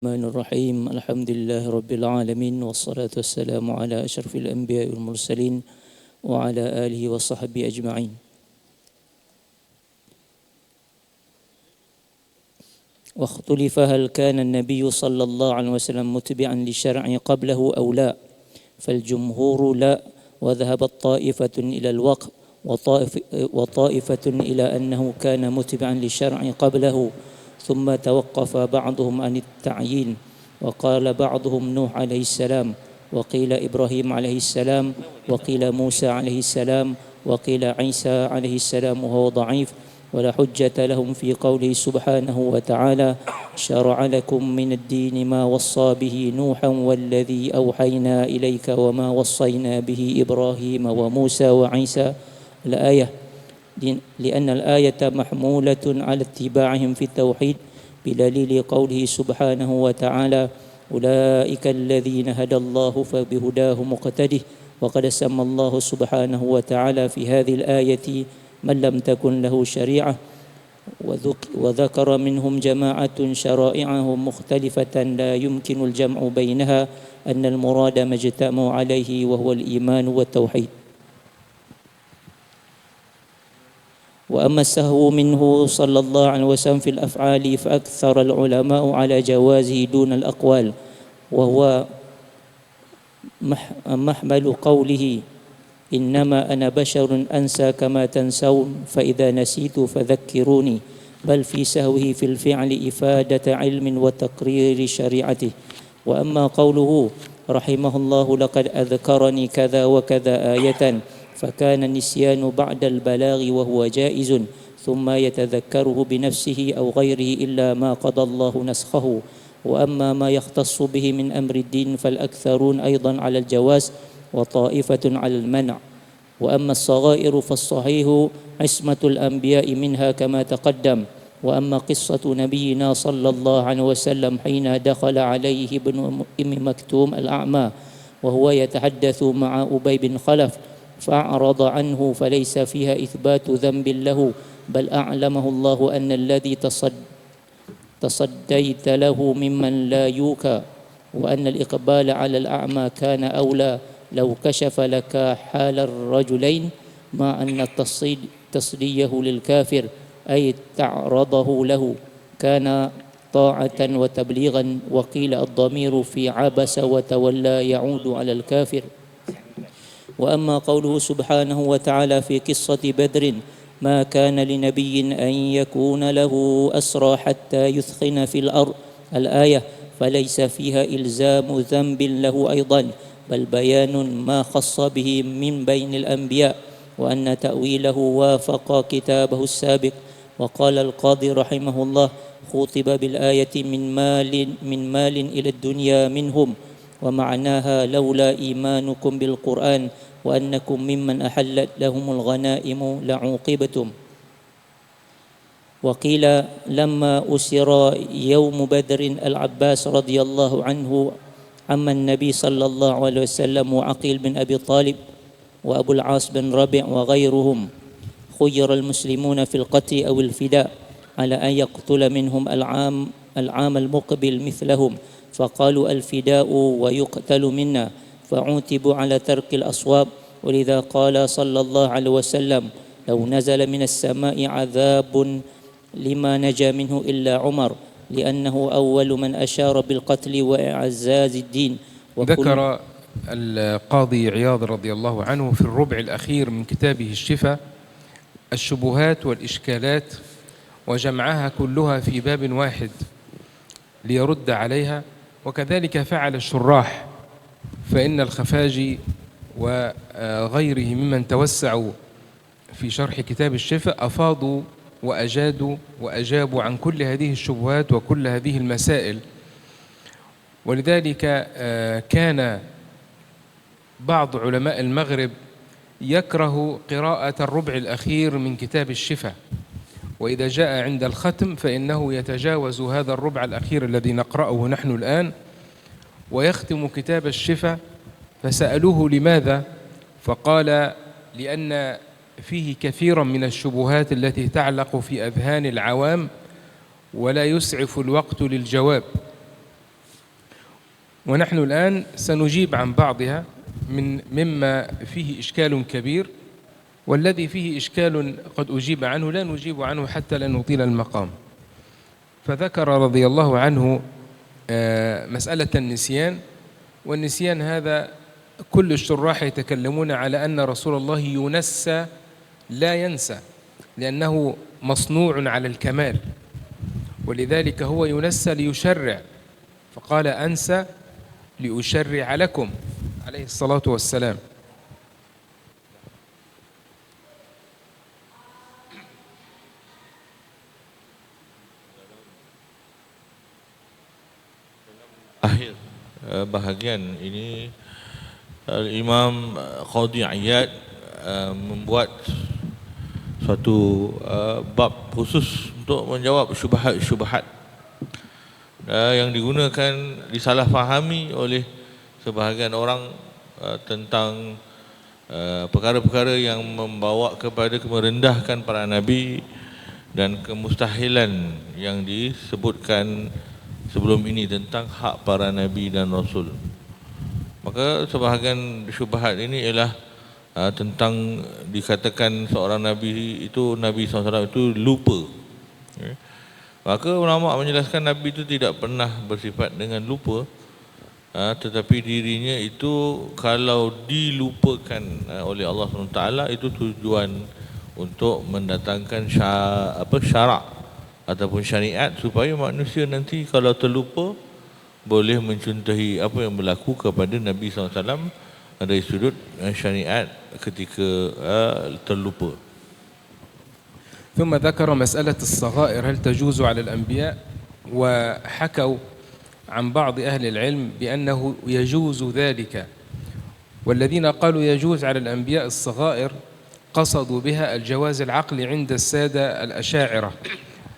الرحمن الرحيم. الحمد لله رب العالمين، والصلاة والسلام على أشرف الأنبياء والمرسلين وعلى آله وصحبه أجمعين. واختلف هل كان النبي صلى الله عليه وسلم متبعا للشرع قبله أو لا، فالجمهور لا، وذهبت طائفة إلى الوقف وطائفة إلى أنه كان متبعا للشرع قبله، ثم توقف بعضهم عن التعيين، وقال بعضهم نوح عليه السلام، وقيل إبراهيم عليه السلام، وقيل موسى عليه السلام، وقيل عيسى عليه السلام، وهو ضعيف ولا حجة لهم في قوله سبحانه وتعالى: شرع لكم من الدين ما وصى به نوحا والذي أوحينا إليك وما وصينا به إبراهيم وموسى وعيسى. الآية، لأن الآية محمولة على اتباعهم في التوحيد بدليل قوله سبحانه وتعالى: أولئك الذين هدى الله فبهداه مقتده. وقد سمى الله سبحانه وتعالى في هذه الآية من لم تكن له شريعة، وذكر منهم جماعة شرائعهم مختلفة لا يمكن الجمع بينها، أن المراد ما اجتمعوا عليه وهو الإيمان والتوحيد. وأما السهو منه صلى الله عليه وسلم في الأفعال فأكثر العلماء على جوازه دون الأقوال، وهو محمل قوله: إنما أنا بشر أنسى كما تنسون، فإذا نسيت فذكروني، بل في سهوه في الفعل إفادة علم وتقرير شريعته. وأما قوله رحمه الله: لقد أذكرني كذا وكذا آية، فكان النسيان بعد البلاغ وهو جائز، ثم يتذكره بنفسه أو غيره إلا ما قضى الله نسخه. وأما ما يختص به من أمر الدين فالأكثرون أيضا على الجواز وطائفة على المنع. وأما الصغائر فالصحيح عصمة الأنبياء منها كما تقدم. وأما قصة نبينا صلى الله عليه وسلم حين دخل عليه ابن أم مكتوم الأعمى وهو يتحدث مع أبي بن خلف فأعرض عنه، فليس فيها إثبات ذنب له، بل أعلمه الله أن الذي تصديت له ممن لا يوكى، وأن الإقبال على الأعمى كان أولى لو كشف لك حال الرجلين، مع أن تصديه للكافر أي تعرضه له كان طاعة وتبليغا. وقيل الضمير في عبس وتولى يعود على الكافر. وأما قوله سبحانه وتعالى في قصة بدر: ما كان لنبي أن يكون له أسرى حتى يثخن في الأرض، الآية، فليس فيها إلزام ذنب له أيضا، بل بيان ما خص به من بين الأنبياء، وأن تأويله وافق كتابه السابق. وقال القاضي رحمه الله: خُطب بالآية من مال إلى الدنيا منهم، ومعناها لولا إيمانكم بالقرآن وأنكم ممن أحلت لهم الغنائم لعوقبتم. وقيل لما أسر يوم بدر العباس رضي الله عنه عم النبي صلى الله عليه وسلم وعقيل بن أبي طالب وأبو العاص بن ربيع وغيرهم، خير المسلمون في القتل أو الفداء على أن يقتل منهم العام المقبل مثلهم، فقالوا الفداء ويقتل منا، فعوتبوا على ترك الأصواب. ولذا قال صلى الله عليه وسلم: لو نزل من السماء عذاب لما نجا منه إلا عمر، لأنه أول من أشار بالقتل وإعزاز الدين. ذكر القاضي عياض رضي الله عنه في الربع الأخير من كتابه الشفاء الشبهات والإشكالات، وجمعها كلها في باب واحد ليرد عليها، وكذلك فعل الشراح، فإن الخفاجي وغيره ممن توسعوا في شرح كتاب الشفاء أفاضوا وأجادوا وأجابوا عن كل هذه الشبهات وكل هذه المسائل. ولذلك كان بعض علماء المغرب يكره قراءة الربع الأخير من كتاب الشفاء، وإذا جاء عند الختم فإنه يتجاوز هذا الربع الأخير الذي نقرأه نحن الآن ويختم كتاب الشفاء. فسألوه لماذا؟ فقال: لأن فيه كثيرا من الشبهات التي تعلق في أذهان العوام ولا يسعف الوقت للجواب، ونحن الآن سنجيب عن بعضها مما فيه إشكال كبير، والذي فيه إشكال قد أجيب عنه لا نجيب عنه حتى لا نطيل المقام. فذكر رضي الله عنه مسألة النسيان، والنسيان هذا كل الشراح يتكلمون على أن رسول الله ينسى لا ينسى، لأنه مصنوع على الكمال، ولذلك هو ينسى ليشرع، فقال أنسى لأشرع لكم عليه الصلاة والسلام. Akhir bahagian ini Imam Qadhi Iyad membuat suatu bab khusus untuk menjawab syubhat-syubhat yang digunakan, disalahfahami oleh sebahagian orang tentang perkara-perkara yang membawa kepada merendahkan para nabi dan kemustahilan yang disebutkan sebelum ini tentang hak para nabi dan rasul. Maka sebahagian syubhat ini ialah tentang dikatakan seorang nabi itu, Nabi SAW itu lupa. Maka ulama menjelaskan Nabi itu tidak pernah bersifat dengan lupa, tetapi dirinya itu kalau dilupakan oleh Allah SWT itu tujuan untuk mendatangkan syarak ataupun syariat supaya manusia nanti kalau terlupa boleh mencontohi apa yang berlaku kepada Nabi SAW dari sudut syariat ketika terlupa. ثم ذكر مسألة الصغائر هل تجوز على الأنبياء، وحكوا عن بعض أهل العلم بأنه يجوز ذلك، والذين قالوا يجوز على الأنبياء الصغائر قصدوا بها الجواز العقلي عند السادة الأشاعرة،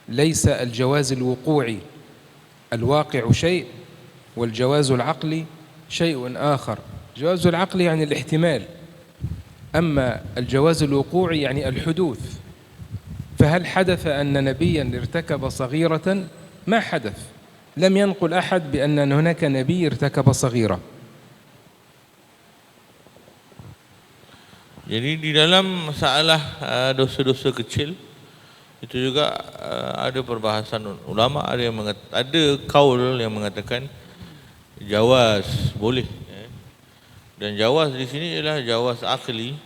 ليس الجواز الوقوعي. الواقع شيء والجواز العقلي شيء آخر. الجواز العقلي يعني الاحتمال، أما الجواز الوقوعي يعني الحدوث. فهل حدث أن نبيا ارتكب صغيرة؟ ما حدث، لم ينقل أحد بأن هناك نبي ارتكب صغيرة. Jadi di dalam masalah dosa-dosa kecil itu juga ada perbahasan ulama, ada kaul yang mengatakan jawaz boleh, dan jawaz di sini ialah jawaz akli.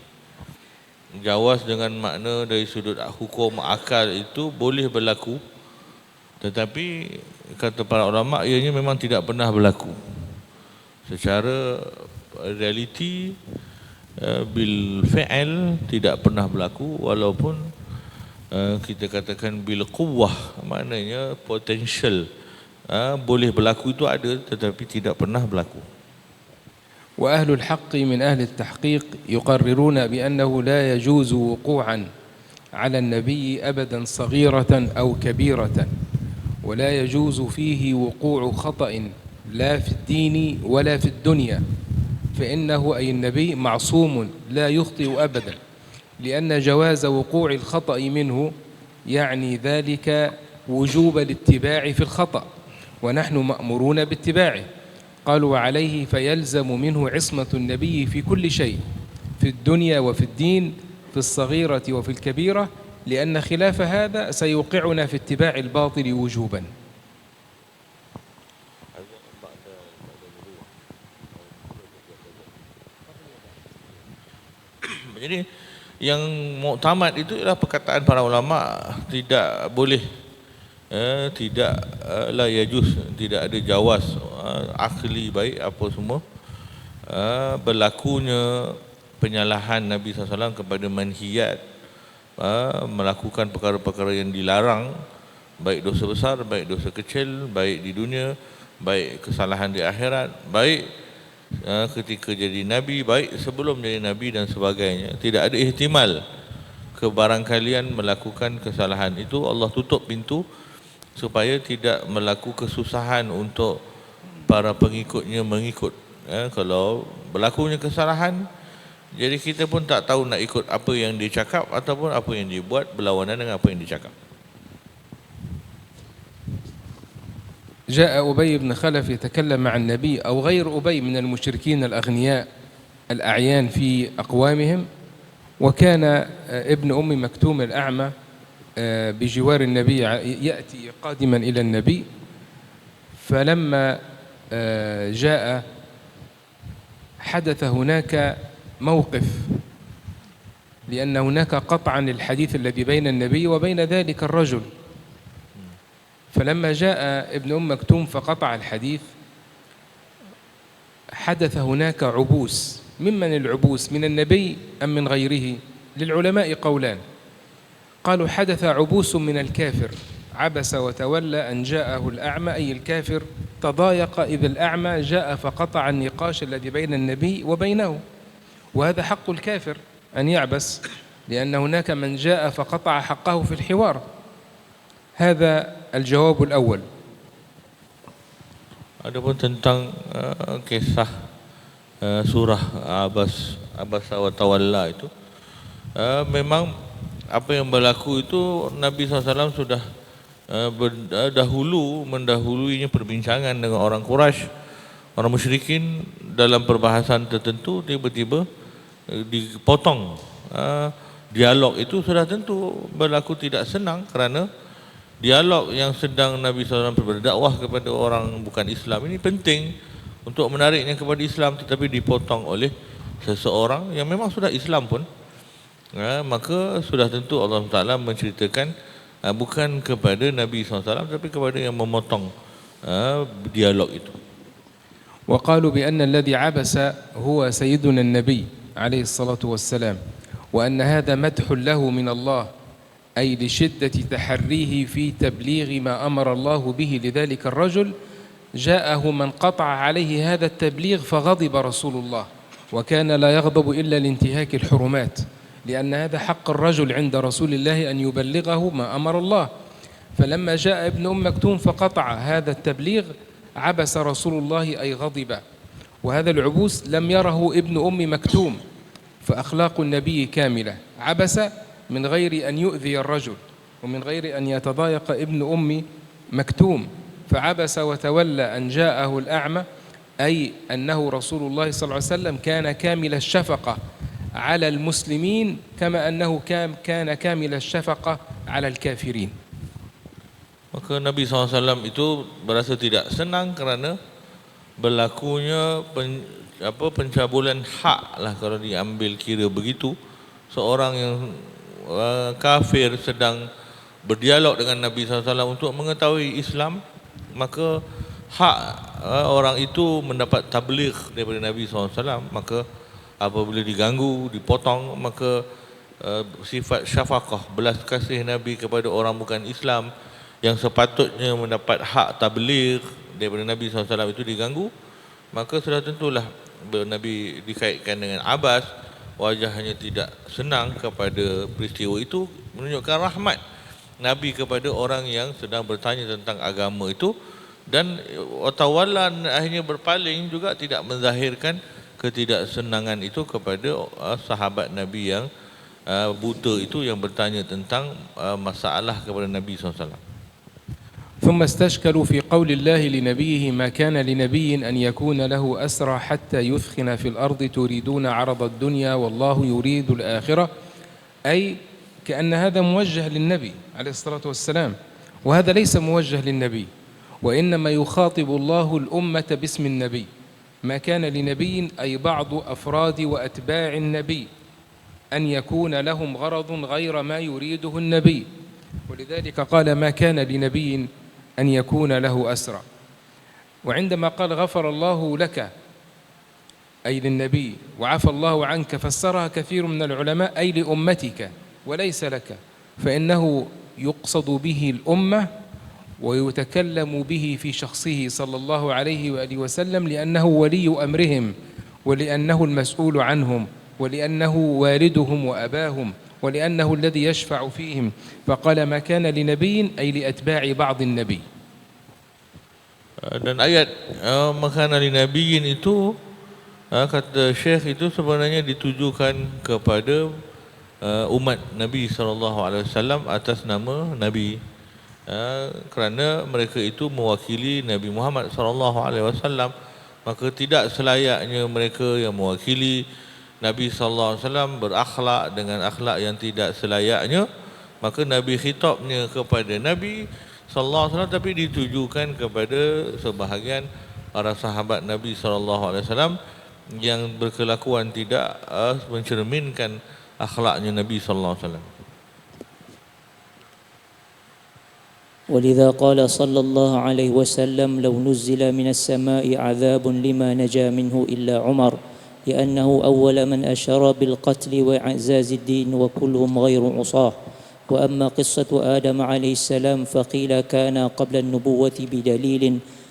Jawaz dengan makna dari sudut hukum akal itu boleh berlaku, tetapi kata para ulama ianya memang tidak pernah berlaku secara realiti, bil fi'al tidak pernah berlaku, walaupun kita katakan bil quwwah, maknanya potential boleh berlaku itu ada, tetapi tidak pernah berlaku. وأهل الحق من أهل التحقيق يقررون بأنه لا يجوز وقوعا على النبي أبدا صغيرة أو كبيرة، ولا يجوز فيه وقوع خطأ لا في الدين ولا في الدنيا، فإنه أي النبي معصوم لا يخطئ أبدا، لأن جواز وقوع الخطأ منه يعني ذلك وجوب الاتباع في الخطأ، ونحن مأمورون باتباعه. قالوا عليه فيلزم منه عصمة النبي في كل شيء، في الدنيا وفي الدين، في الصغيرة وفي الكبيرة، لأن خلاف هذا سيوقعنا في اتباع الباطل وجوبا. Jadi yang muktamad itu ialah perkataan para ulama, tidak boleh, tidak la yajuz, tidak ada jawaz akli baik apa semua berlakunya penyalahan Nabi SAW kepada manhiyat, melakukan perkara-perkara yang dilarang, baik dosa besar, baik dosa kecil, baik di dunia, baik kesalahan di akhirat, baik ketika jadi Nabi, baik sebelum jadi Nabi dan sebagainya. Tidak ada ihtimal kebarangkalian melakukan kesalahan. Itu Allah tutup pintu supaya tidak berlaku kesusahan untuk para pengikutnya mengikut. Kalau berlakunya kesalahan, jadi kita pun tak tahu nak ikut apa yang dia cakap ataupun apa yang dia buat berlawanan dengan apa yang dia cakap. جاء أبي بن خلف يتكلم مع النبي أو غير أبي من المشركين الأغنياء الأعيان في أقوامهم، وكان ابن أم مكتوم الأعمى بجوار النبي يأتي قادما إلى النبي. فلما جاء حدث هناك موقف، لأن هناك قطعا للحديث الذي بين النبي وبين ذلك الرجل. فلما جاء ابن أم مكتوم فقطع الحديث، حدث هناك عبوس. ممن العبوس؟ من النبي أم من غيره؟ للعلماء قولان. قالوا حدث عبوس من الكافر، عبس وتولى أن جاءه الأعمى، أي الكافر تضايق إذ الأعمى جاء فقطع النقاش الذي بين النبي وبينه، وهذا حق الكافر أن يعبس، لأن هناك من جاء فقطع حقه في الحوار. هذا الجواب الأول. Adapun tentang kisah surah Abasa wa Tawalla itu, memang apa yang berlaku itu Nabi SAW sudah mendahuluinya perbincangan dengan orang Quraisy, orang musyrikin. Dalam perbahasan tertentu tiba-tiba dipotong. Dialog itu sudah tentu berlaku tidak senang, kerana dialog yang sedang Nabi SAW berdakwah kepada orang bukan Islam ini penting untuk menariknya kepada Islam, tetapi dipotong oleh seseorang yang memang sudah Islam pun, maka sudah tentu Allah Ta'ala menceritakan bukan kepada Nabi SAW, tapi kepada yang memotong dialog itu. وقالوا بأن الذي عبس هو سيدنا النبي عليه الصلاة والسلام، وأن هذا مدح له من الله، أي لشدة تحريه في تبليغ ما أمر الله به لذلك الرجل. جاءه من قطع عليه هذا التبليغ فغضب رسول الله، وكان لا يغضب إلا لانتهاك الحرمات، لأن هذا حق الرجل عند رسول الله أن يبلغه ما أمر الله. فلما جاء ابن أم مكتوم فقطع هذا التبليغ عبس رسول الله أي غضب. وهذا العبوس لم يره ابن أم مكتوم، فأخلاق النبي كاملة. عبس من غير أن يؤذي الرجل ومن غير أن يتضايق ابن أم مكتوم، فعبس وتولى أن جاءه الأعمى، أي أنه رسول الله صلى الله عليه وسلم كان كامل الشفقة على المسلمين كما أنه كان كامل الشفقة على الكافرين. Maka Nabi SAW itu berasa tidak senang kerana berlakunya pencabulan hak lah, kalau diambil kira begitu. Seorang yang kafir sedang berdialog dengan Nabi SAW untuk mengetahui Islam, maka hak orang itu mendapat tabligh daripada Nabi SAW. Maka apabila diganggu, dipotong, maka sifat syafaqah, belas kasih Nabi kepada orang bukan Islam yang sepatutnya mendapat hak tabligh daripada Nabi SAW itu diganggu, maka sudah tentulah Nabi dikaitkan dengan Abbas, wajahnya tidak senang kepada peristiwa itu, menunjukkan rahmat Nabi kepada orang yang sedang bertanya tentang agama itu. Dan Tawalla akhirnya berpaling juga, tidak menzahirkan ketidaksenangan itu kepada sahabat Nabi yang buta itu yang bertanya tentang masalah kepada Nabi SAW. ثم استشكلوا في قول الله لنبيه ما كان لنبي أن يكون له أسرى حتى يثخن في الأرض تريدون عرض الدنيا والله يريد الآخرة، أي كأن هذا موجه للنبي عليه الصلاة والسلام، وهذا ليس موجه للنبي، وإنما يخاطب الله الأمة باسم النبي. ما كان لنبي أي بعض أفراد وأتباع النبي أن يكون لهم غرض غير ما يريده النبي، ولذلك قال ما كان لنبي أن يكون له أسرى. وعندما قال غفر الله لك أي للنبي وعفى الله عنك، فسرها كثير من العلماء أي لأمتك وليس لك، فإنه يقصد به الأمة ويتكلم به في شخصه صلى الله عليه وآله وسلم، لأنه ولي أمرهم ولأنه المسؤول عنهم ولأنه والدهم وأباهم ولأنه الذي يشفع فيهم. فقال ما كان لنبي أي لأتباع بعض النبي. Dan ayat makana linabiyin itu, kata Syekh, itu sebenarnya ditujukan kepada umat Nabi SAW atas nama Nabi. kerana mereka itu mewakili Nabi Muhammad SAW, maka tidak selayaknya mereka yang mewakili Nabi SAW berakhlak dengan akhlak yang tidak selayaknya. Maka Nabi khitabnya kepada Nabi SAW, tapi ditujukan kepada sebahagian para sahabat Nabi SAW yang berkelakuan tidak mencerminkan akhlaknya Nabi SAW. ولذا قال صلى الله عليه وسلم لو نزل من السماء عذاب لما نجا منه إلا عمر لأنه أول من أشار بالقتل وإعزاز الدين وكلهم غير عصاه. وأما قصة آدم عليه السلام فقيل كان قبل النبوة بدليل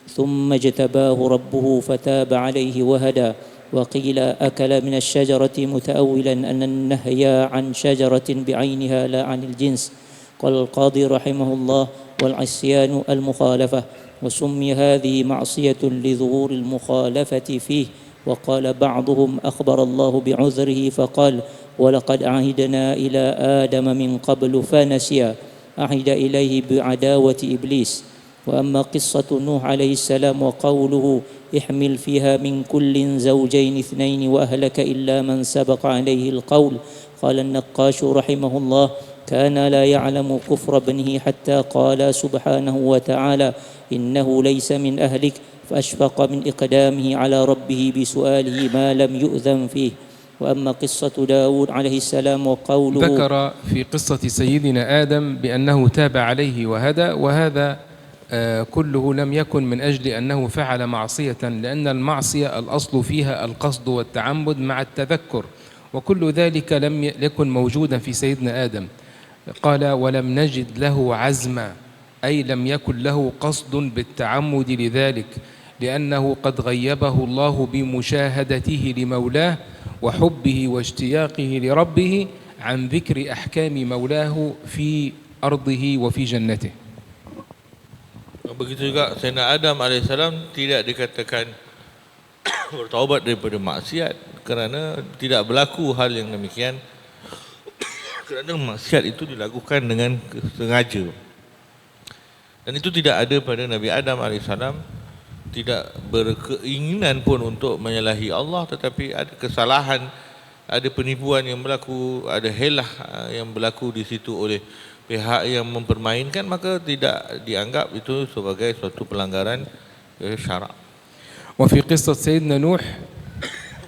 ثم اجتباه ربه فتاب عليه وهدى، وقيل أكل من الشجرة متأولا أن النهي عن شجرة بعينها لا عن الجنس. قال القاضي رحمه الله والعصيان المخالفة، وسمي هذه معصية لظهور المخالفة فيه. وقال بعضهم أخبر الله بعذره فقال ولقد عهدنا إلى آدم من قبل فنسي، عهد إليه بعداوة إبليس. وأما قصة نوح عليه السلام وقوله احمل فيها من كل زوجين اثنين وأهلك إلا من سبق عليه القول. قال النقاش رحمه الله كان لا يعلم كفر ابنه حتى قال سبحانه وتعالى إنه ليس من أهلك، فأشفق من إقدامه على ربه بسؤاله ما لم يؤذن فيه. وأما قصة داود عليه السلام وقوله ذكر في قصة سيدنا آدم بأنه تاب عليه وهدى، وهذا كله لم يكن من أجل أنه فعل معصية، لأن المعصية الأصل فيها القصد والتعمد مع التذكر، وكل ذلك لم يكن موجودا في سيدنا آدم. قال ولم نجد له عزما، أي لم يكن له قصد بالتعمد لذلك، لأنه قد غيبه الله بمشاهدته لمولاه وحبه واشتياقه لربه عن ذكر أحكام مولاه في أرضه وفي جنته. Begitu juga Sayyidina Adam AS tidak dikatakan bertaubat daripada maksiat kerana tidak berlaku hal yang demikian, kerana maksiat itu dilakukan dengan sengaja. Dan itu tidak ada pada Nabi Adam AS, tidak berkeinginan pun untuk menyalahi Allah, tetapi ada kesalahan, ada penipuan yang berlaku, ada helah yang berlaku di situ oleh pihak yang mempermainkan, maka tidak dianggap itu sebagai suatu pelanggaran syarak. وفي قصة سيدنا نوح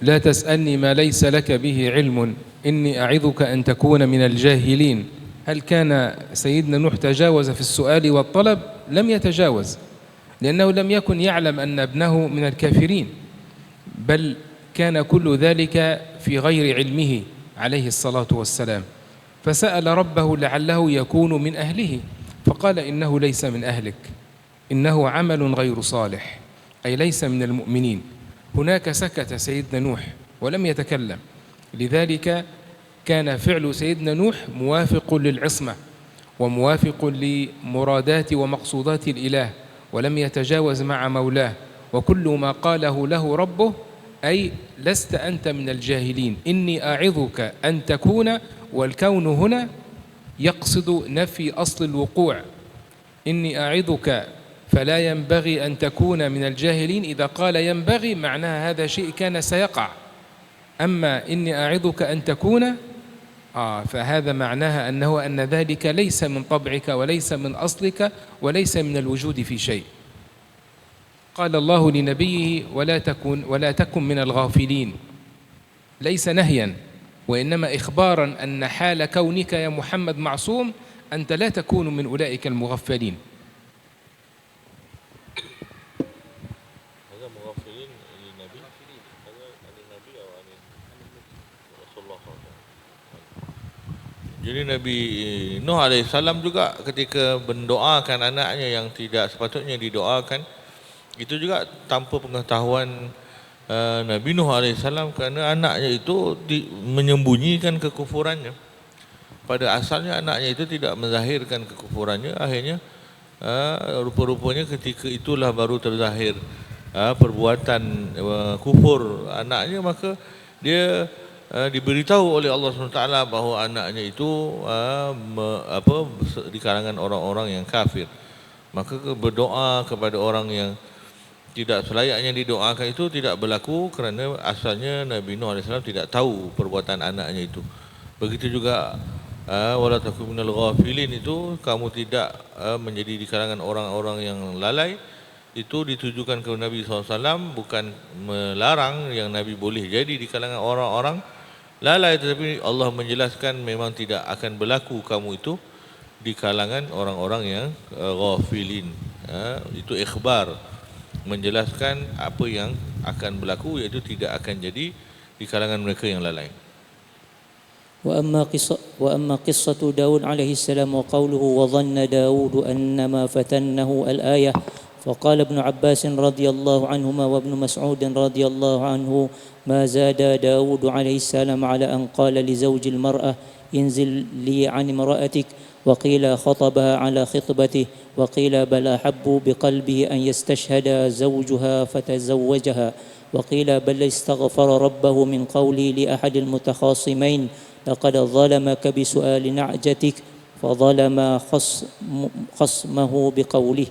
لا تسألني ما ليس لك به علم إني أعظك أن تكون من الجاهلين. هل كان سيدنا نوح تجاوز في السؤال والطلب؟ لم يتجاوز، لأنه لم يكن يعلم أن ابنه من الكافرين، بل كان كل ذلك في غير علمه عليه الصلاة والسلام، فسأل ربه لعله يكون من أهله، فقال إنه ليس من أهلك، إنه عمل غير صالح، أي ليس من المؤمنين. هناك سكت سيدنا نوح ولم يتكلم، لذلك كان فعل سيدنا نوح موافق للعصمة وموافق لمرادات ومقصودات الإله، ولم يتجاوز مع مولاه، وكل ما قاله له ربه أي لست أنت من الجاهلين، إني أعظك أن تكون، والكون هنا يقصد نفي أصل الوقوع، إني أعظك فلا ينبغي أن تكون من الجاهلين. إذا قال ينبغي معناها هذا شيء كان سيقع، أما إني أعظك أن تكون فهذا معناها أن ذلك ليس من طبعك وليس من أصلك وليس من الوجود في شيء. قال الله لنبيه ولا تكن من الغافلين، ليس نهيا وإنما إخبارا أن حال كونك يا محمد معصوم أنت لا تكون من أولئك المغفلين. Jadi Nabi Nuh AS juga ketika mendoakan anaknya yang tidak sepatutnya didoakan, itu juga tanpa pengetahuan Nabi Nuh AS, kerana anaknya itu menyembunyikan kekufurannya. Pada asalnya anaknya itu tidak menzahirkan kekufurannya, akhirnya rupa-rupanya ketika itulah baru terzahir perbuatan kufur anaknya, maka dia diberitahu oleh Allah SWT bahawa anaknya itu di kalangan orang-orang yang kafir. Maka berdoa kepada orang yang tidak selayaknya didoakan itu tidak berlaku, kerana asalnya Nabi Nuh AS tidak tahu perbuatan anaknya itu. Begitu juga wala takun minal ghafilin itu, kamu tidak menjadi di kalangan orang-orang yang lalai. Itu ditujukan kepada Nabi SAW, bukan melarang yang Nabi boleh jadi di kalangan orang-orang lalai, tetapi Allah menjelaskan memang tidak akan berlaku kamu itu di kalangan orang-orang yang ghafilin. Itu ikhbar, menjelaskan apa yang akan berlaku, iaitu tidak akan jadi di kalangan mereka yang lalai. وأما قصة داود عليه السلام وقوله وظن داود أنما فتنه الآية فقال ابن عباس رضي الله عنهما وابن مسعود رضي الله عنه ما زاد داود عليه السلام على أن قال لزوج المرأة انزل لي عن امرأتك، وقيل خطبها على خطبته، وقيل بل أحب بقلبه أن يستشهد زوجها فتزوجها، وقيل بل استغفر ربه من قوله لأحد المتخاصمين لقد ظلمك بسؤال نعجتك فظلم خصمه بقوله.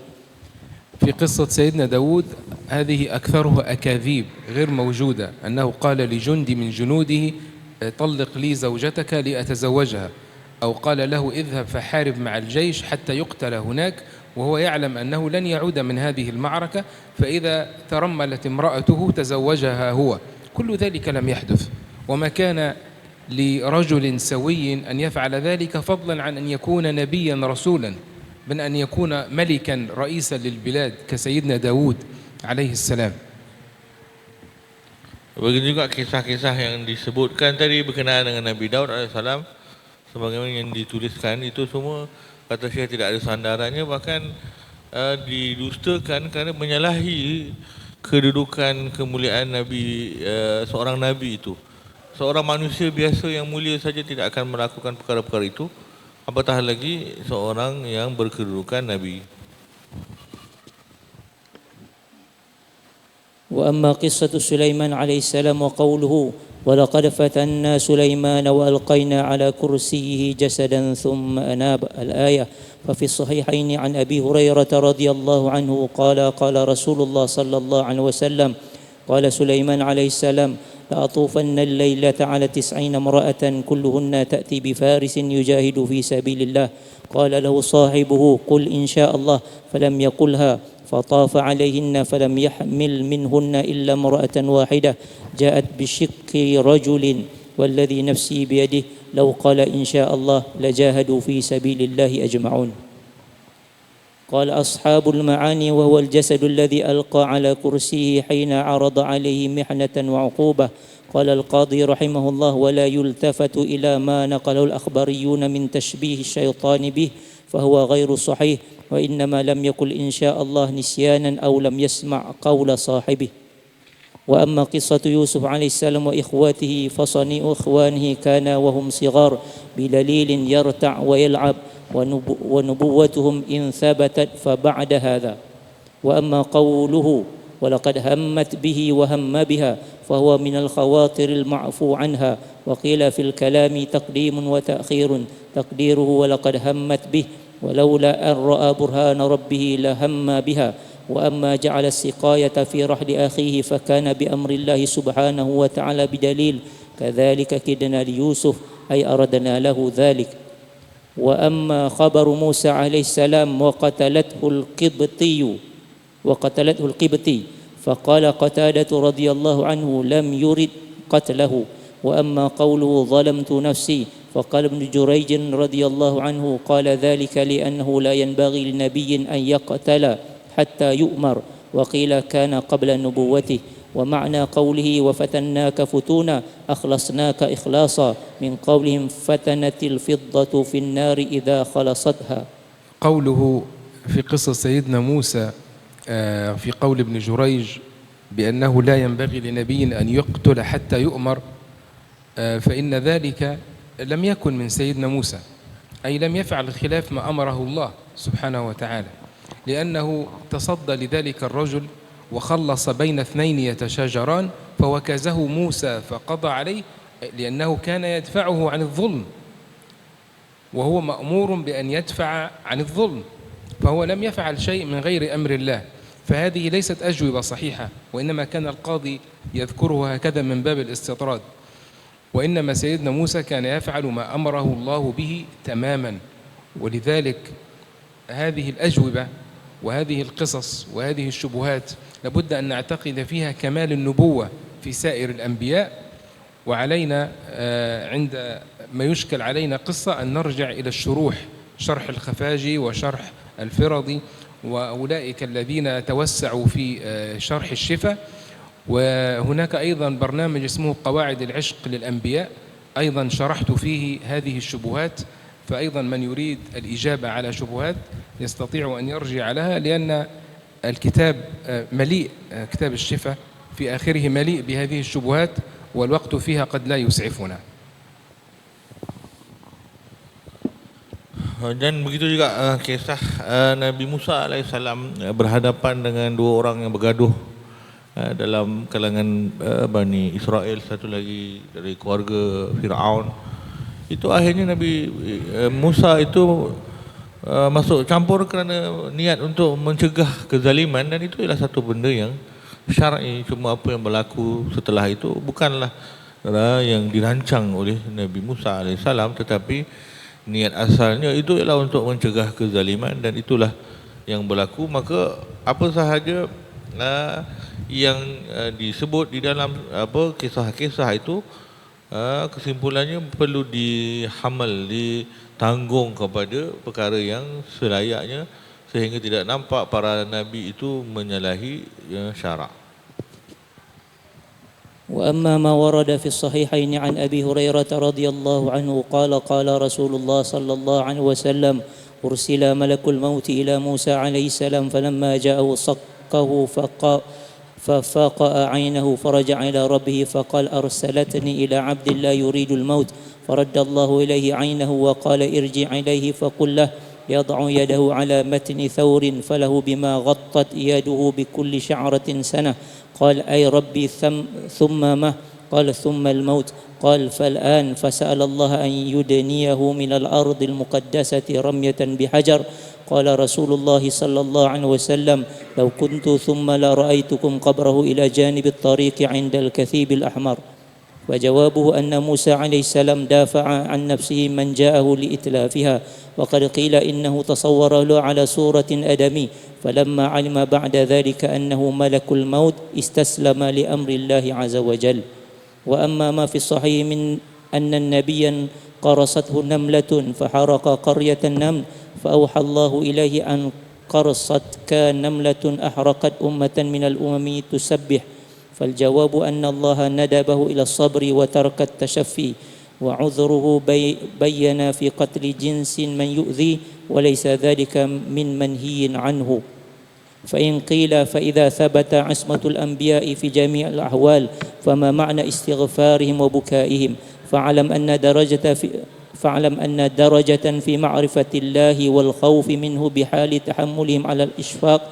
في قصة سيدنا داود هذه أكثرها أكاذيب غير موجودة، أنه قال لجندي من جنوده طلق لي زوجتك لأتزوجها، أو قال له اذهب فحارب مع الجيش حتى يقتل هناك، وهو يعلم أنه لن يعود من هذه المعركة، فإذا ترملت امرأته تزوجها هو. كل ذلك لم يحدث، وما كان لرجل سوي أن يفعل ذلك، فضلا عن أن يكون نبيا رسولا، من أن يكون ملكا رئيسا للبلاد كسيدنا داود عليه السلام. Begitu juga kisah-kisah yang disebutkan tadi berkenaan dengan Nabi Daud AS, sebagaimana yang dituliskan itu semua kata Syekh tidak ada sandarannya, bahkan didustakan kerana menyalahi kedudukan kemuliaan Nabi, seorang Nabi itu. Seorang manusia biasa yang mulia saja tidak akan melakukan perkara-perkara itu, apatah lagi seorang yang berkedudukan Nabi. وأما قصة سليمان عليه السلام وقوله ولقد فتنا سليمان وألقينا على كرسيه جسدا ثم أناب الآية، ففي الصحيحين عن أبي هريرة رضي الله عنه قال قال رسول الله صلى الله عليه وسلم قال سليمان عليه السلام لأطوفن الليلة على 90 امرأة كلهن تأتي بفارس يجاهد في سبيل الله، قال له صاحبه قل إن شاء الله، فلم يقلها، فطاف عليهن فلم يحمل منهن إلا امرأة واحدة جاءت بشق رجل والذي نفسي بيده لو قال إن شاء الله لجاهدوا في سبيل الله أجمعون. قال أصحاب المعاني وهو الجسد الذي ألقى على كرسيه حين عرض عليه محنة وعقوبة. قال القاضي رحمه الله ولا يلتفت إلى ما نقله الأخباريون من تشبيه الشيطان به فهو غير صحيح، وإنما لم يقل إن شاء الله نسيانا أو لم يسمع قول صاحبه. وأما قصة يوسف عليه السلام وإخواته فصنيع إخوانه كان وهم صغار بدليل يرتع ويلعب، ونبوتهم إن ثبتت فبعد هذا. وأما قوله ولقد همت به وهم بها فهو من الخواطر المعفو عنها، وقيل في الكلام تقديم وتأخير، تقديره ولقد همت به ولولا أن رأى برهان ربه لهم بها. وأما جعل السقاية في رحل أخيه فكان بأمر الله سبحانه وتعالى بدليل، كذلك كدنا ليوسف أي أردنا له ذلك. وأما خبر موسى عليه السلام وقتلته القبطي فقال قتادة رضي الله عنه لم يرد قتله. وأما قوله ظلمت نفسي فقال ابن جريج رضي الله عنه قال ذلك لأنه لا ينبغي لنبي أن يقتل حتى يؤمر، وقيل كان قبل نبوته. ومعنى قوله وفتناك فتونا أخلصناك إخلاصا من قولهم فتنت الفضة في النار إذا خلصتها. قوله في قصة سيدنا موسى في قول ابن جريج بأنه لا ينبغي لنبي أن يقتل حتى يؤمر، فإن ذلك لم يكن من سيدنا موسى، أي لم يفعل خلاف ما أمره الله سبحانه وتعالى، لأنه تصدى لذلك الرجل وخلص بين اثنين يتشاجران فوكزه موسى فقضى عليه، لأنه كان يدفعه عن الظلم، وهو مأمور بأن يدفع عن الظلم، فهو لم يفعل شيء من غير أمر الله. فهذه ليست أجوبة صحيحة، وإنما كان القاضي يذكره هكذا من باب الاستطراد. وإنما سيدنا موسى كان يفعل ما أمره الله به تماما. ولذلك هذه الأجوبة وهذه القصص وهذه الشبهات لابد أن نعتقد فيها كمال النبوة في سائر الأنبياء. وعلينا عند ما يشكل علينا قصة أن نرجع إلى الشروح، شرح الخفاجي وشرح الفرضي وأولئك الذين توسعوا في شرح الشفا. وهناك أيضا برنامج اسمه قواعد العشق للأنبياء، أيضا شرحت فيه هذه الشبهات. فأيضا من يريد الإجابة على شبهات يستطيع أن يرجع لها، لأن الكتاب مليء، كتاب الشفا في آخره مليء بهذه الشبهات، والوقت فيها قد لا يسعفنا. Dan begitu juga kisah Nabi Musa AS berhadapan dengan dua orang yang bergaduh dalam kalangan Bani Israel, satu lagi dari keluarga Fir'aun. Itu akhirnya Nabi Musa itu masuk campur kerana niat untuk mencegah kezaliman, dan itu ialah satu benda yang syar'i. Cuma apa yang berlaku setelah itu bukanlah yang dirancang oleh Nabi Musa AS, tetapi niat asalnya itu ialah untuk mencegah kezaliman, dan itulah yang berlaku. Maka apa sahaja yang disebut di dalam kisah-kisah itu, kesimpulannya perlu dihamal, ditanggung kepada perkara yang selayaknya, sehingga tidak nampak para nabi itu menyalahi syarak. وأما ما ورد في الصحيحين عن أبي هريرة رضي الله عنه قال قال رسول الله صلى الله عليه وسلم أرسل ملك الموت إلى موسى عليه السلام فلما جاءه صكه ففاقأ عينه فرجع إلى ربه فقال أرسلتني إلى عبد لا يريد الموت فرد الله إليه عينه وقال ارجع إليه فقل له يضع يده على متن ثور فله بما غطت يده بكل شعرة سنة. قال أي ربي ثم ما؟ قال ثم الموت. قال فالآن فسأل الله أن يدنيه من الأرض المقدسة رمية بحجر. قال رسول الله صلى الله عليه وسلم لو كنت ثم لرأيتكم قبره إلى جانب الطريق عند الكثيب الأحمر. وجوابه أن موسى عليه السلام دافع عن نفسه من جاءه لإتلافها، وقد قيل إنه تصور له على صورة أدمي، فلما علم بعد ذلك أنه ملك الموت استسلم لأمر الله عز وجل. وأما ما في الصحيح من أن النبيا قرصته نملة فحرق قرية النمل فأوحى الله إليه أن قرصتك نملة أحرقت أمة من الأمم تسبح، فالجواب أن الله ندبه إلى الصبر وترك التشفي، وعذره بين في قتل جنس من يؤذي وليس ذلك من منهي عنه. فإن قيل فإذا ثبت عصمة الأنبياء في جميع الأحوال فما معنى استغفارهم وبكائهم؟ فاعلم أن درجة في معرفة الله والخوف منه بحال تحملهم على الإشفاق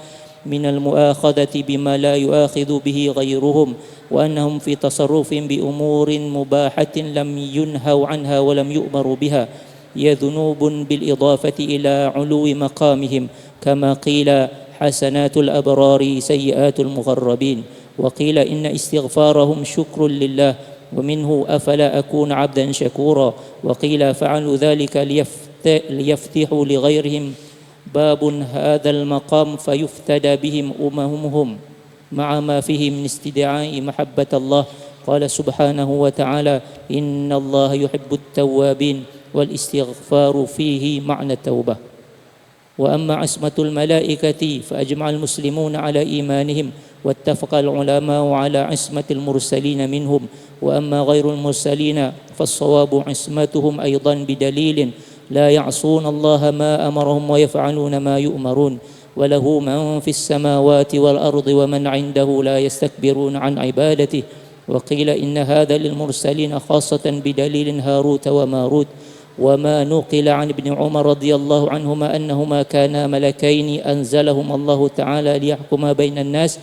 من المؤاخذة بما لا يؤاخذ به غيرهم، وأنهم في تصرفهم بأمور مباحة لم ينهوا عنها ولم يؤمروا بها هي ذنوب بالإضافة إلى علو مقامهم، كما قيل حسنات الأبرار سيئات المغربين، وقيل إن استغفارهم شكر لله ومنه أفلا أكون عبدا شكورا، وقيل فعلوا ذلك ليفتحوا لغيرهم باب هذا المقام فيفتدى بهم أممهم مع ما فيه من استدعاء محبة الله. قال سبحانه وتعالى إن الله يحب التوابين والاستغفار فيه معنى التوبة. وأما عصمة الملائكة فأجمع المسلمون على إيمانهم واتفق العلماء على عصمة المرسلين منهم، وأما غير المرسلين فالصواب عصمتهم أيضا بدليل لا يعصون الله ما أمرهم ويفعلون ما يؤمرون وله من في السماوات والأرض ومن عنده لا يستكبرون عن عبادته. وقيل إن هذا للمرسلين خاصة بدليل هاروت وماروت. وما نقل عن ابن عمر رضي الله عنهما أنهما كانا ملكين أنزلهما الله تعالى ليحكما بين الناس،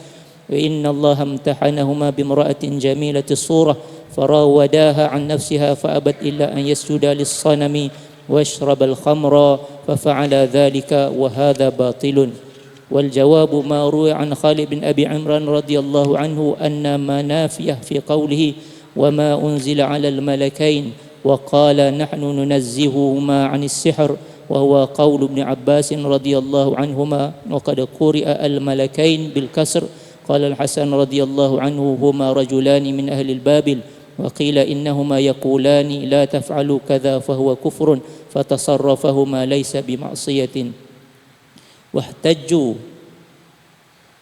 وإن الله امتحنهما بامرأة جميلة الصورة فراوداها عن نفسها فأبت إلا أن يسجد للصنم واشرب الخمر ففعل ذلك وهذا باطل. والجواب ما روي عن خالد بن أبي عمران رضي الله عنه أن منافيه في قوله وما أنزل على الملكين وقال نحن ننزههما عن السحر وهو قول ابن عباس رضي الله عنهما وقد قرئ الملكين بالكسر. قال الحسن رضي الله عنه هما رجلان من أهل البابل وقيل إنهما يقولان لا تفعلوا كذا فهو كفر فتصرفهما ليس بمعصية. واحتجوا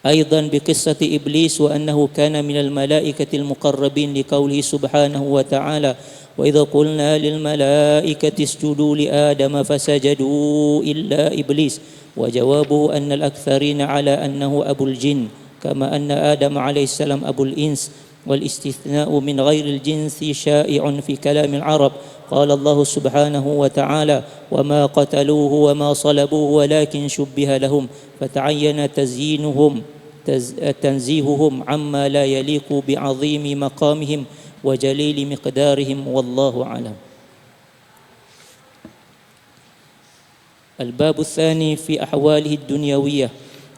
أيضا بقصة إبليس وأنه كان من الملائكة المقربين لقوله سبحانه وتعالى وإذا قلنا للملائكة اسجدوا لآدم فسجدوا إلا إبليس. وجوابه أن الأكثرين على أنه أبو الجن كما أن آدم عليه السلام أبو الإنس والاستثناء من غير الجنس شائع في كلام العرب. قال الله سبحانه وتعالى وما قتلوه وما صلبوه ولكن شبه لهم فتعين تنزيههم عما لا يليق بعظيم مقامهم وجليل مقدارهم والله أعلم. الباب الثاني في أحواله الدنيوية.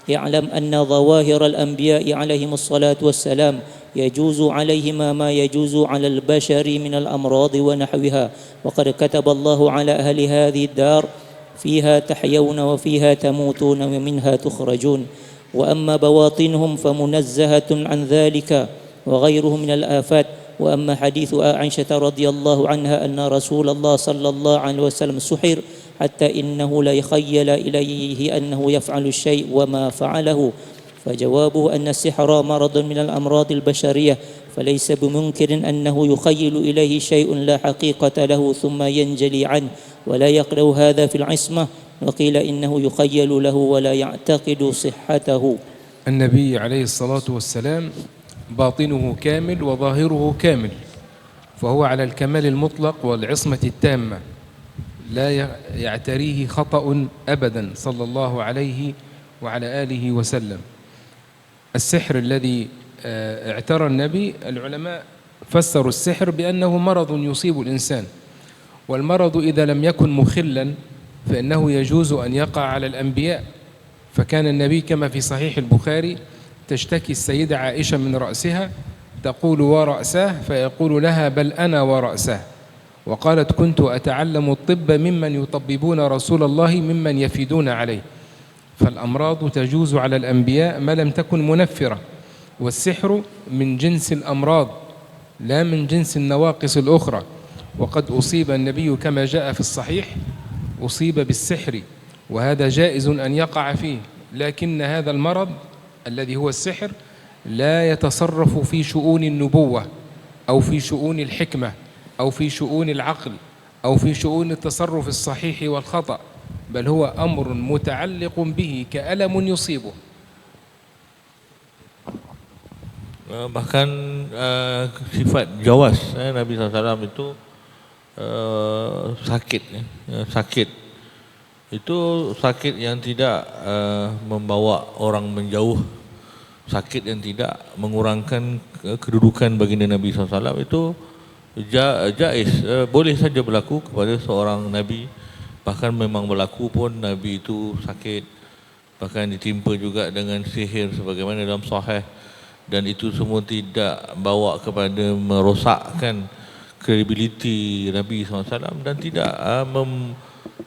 يعلم أن ظواهر الأنبياء عليهم الصلاة والسلام يجوز عليهما ما يجوز على البشر من الأمراض ونحوها وقد كتب الله على أهل هذه الدار فيها تحيون وفيها تموتون ومنها تخرجون. وأما بواطنهم فمنزهة عن ذلك وغيره من الآفات. وأما حديث عائشة رضي الله عنها أن رسول الله صلى الله عليه وسلم سحر حتى إنه لا يخيل إليه أنه يفعل الشيء وما فعله فجوابه أن السحر مرض من الأمراض البشرية فليس بمنكر أنه يخيل إليه شيء لا حقيقة له ثم ينجلي عنه ولا يقرأ هذا في العصمة. وقيل إنه يخيل له ولا يعتقد صحته. النبي عليه الصلاة والسلام باطنه كامل وظاهره كامل فهو على الكمال المطلق والعصمة التامة لا يعتريه خطأ أبدا صلى الله عليه وعلى آله وسلم. السحر الذي اعترى النبي العلماء فسروا السحر بأنه مرض يصيب الإنسان والمرض إذا لم يكن مخلا فإنه يجوز أن يقع على الأنبياء. فكان النبي كما في صحيح البخاري تشتكي السيدة عائشة من رأسها تقول ورأسه فيقول لها بل أنا ورأسه. وقالت كنت أتعلم الطب ممن يطببون رسول الله ممن يفيدون عليه. فالأمراض تجوز على الأنبياء ما لم تكن منفرة والسحر من جنس الأمراض لا من جنس النواقص الأخرى. وقد أصيب النبي كما جاء في الصحيح أصيب بالسحر وهذا جائز أن يقع فيه لكن هذا المرض الذي هو السحر لا يتصرف في شؤون النبوة أو في شؤون الحكمة أو في شؤون العقل أو في شؤون التصرف الصحيح والخطأ بل هو أمر متعلق به كألم يصيبه. Bahkan sifat jawas Nabi SAW itu sakit. Sakit itu sakit yang tidak membawa orang menjauh, sakit yang tidak mengurangkan kedudukan baginda Nabi SAW itu jaiz, boleh saja berlaku kepada seorang Nabi. Bahkan memang berlaku pun Nabi itu sakit, bahkan ditimpa juga dengan sihir sebagaimana dalam sahih, dan itu semua tidak bawa kepada merosakkan kredibiliti Nabi SAW dan tidak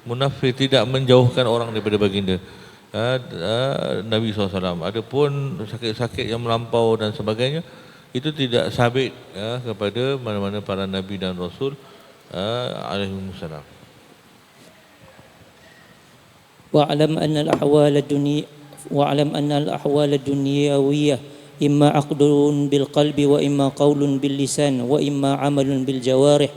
munafir, tidak menjauhkan orang daripada baginda Nabi SAW. Adapun sakit-sakit yang melampau dan sebagainya itu tidak sabit kepada mana-mana para Nabi dan Rasul alaihimussalam. واعلم أن الأحوال الدنيوية إما عقد بالقلب وإما قول باللسان وإما عمل بالجوارح.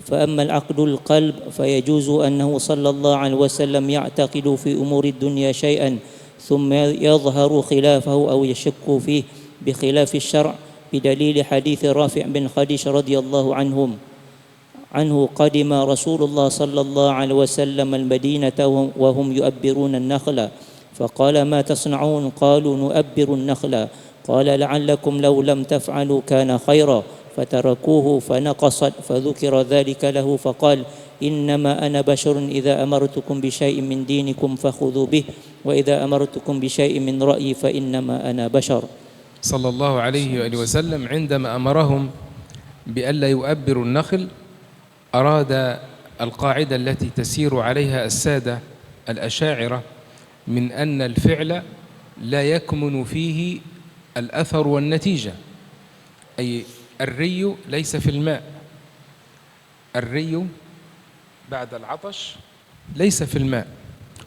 فأما العقد القلب فيجوز أنه صلى الله عليه وسلم يعتقد في أمور الدنيا شيئا ثم يظهر خلافه أو يشك فيه بخلاف الشرع بدليل حديث رافع بن خديج رضي الله عنه قدم رسول الله صلى الله عليه وسلم المدينة وهم يؤبرون النخل فقال ما تصنعون؟ قالوا نؤبر النخل. قال لعلكم لو لم تفعلوا كان خيرا. فتركوه فنقصت فذكر ذلك له فقال إنما أنا بشر إذا أمرتكم بشيء من دينكم فخذوا به وإذا أمرتكم بشيء من رأيي فإنما أنا بشر. صلى الله عليه وآله وسلم عندما أمرهم بألا يؤبروا النخل أراد القاعدة التي تسير عليها السادة الأشاعرة من أن الفعل لا يكمن فيه الأثر والنتيجة، أي الري ليس في الماء، الري بعد العطش ليس في الماء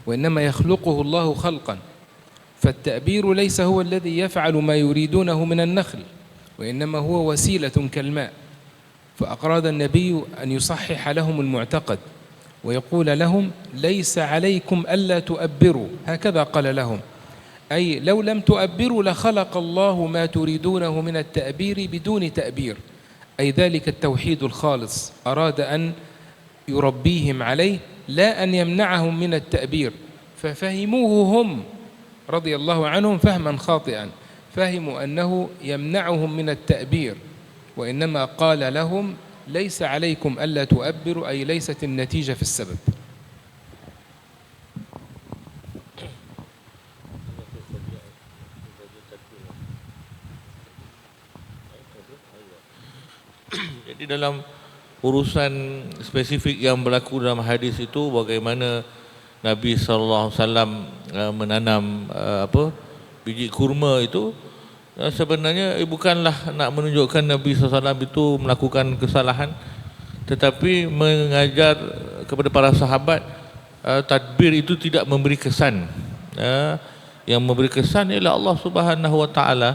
وإنما يخلقه الله خلقا، فالتأبير ليس هو الذي يفعل ما يريدونه من النخل وإنما هو وسيلة كالماء. فأراد النبي أن يصحح لهم المعتقد ويقول لهم ليس عليكم ألا تؤبروا، هكذا قال لهم، أي لو لم تؤبروا لخلق الله ما تريدونه من التأبير بدون تأبير، أي ذلك التوحيد الخالص أراد أن يربيهم عليه لا أن يمنعهم من التأبير. ففهموه هم رضي الله عنهم فهما خاطئا، فهموا أنه يمنعهم من التأبير وإنما قال لهم ليس عليكم ألا تؤبروا، أي ليست النتيجة في السبب. Jadi dalam urusan spesifik yang berlaku dalam hadis itu, bagaimana Nabi SAW menanam biji kurma itu, sebenarnya bukanlah nak menunjukkan Nabi SAW itu melakukan kesalahan, tetapi mengajar kepada para sahabat tadbir itu tidak memberi kesan. Yang memberi kesan ialah Allah Subhanahu Wa Taala.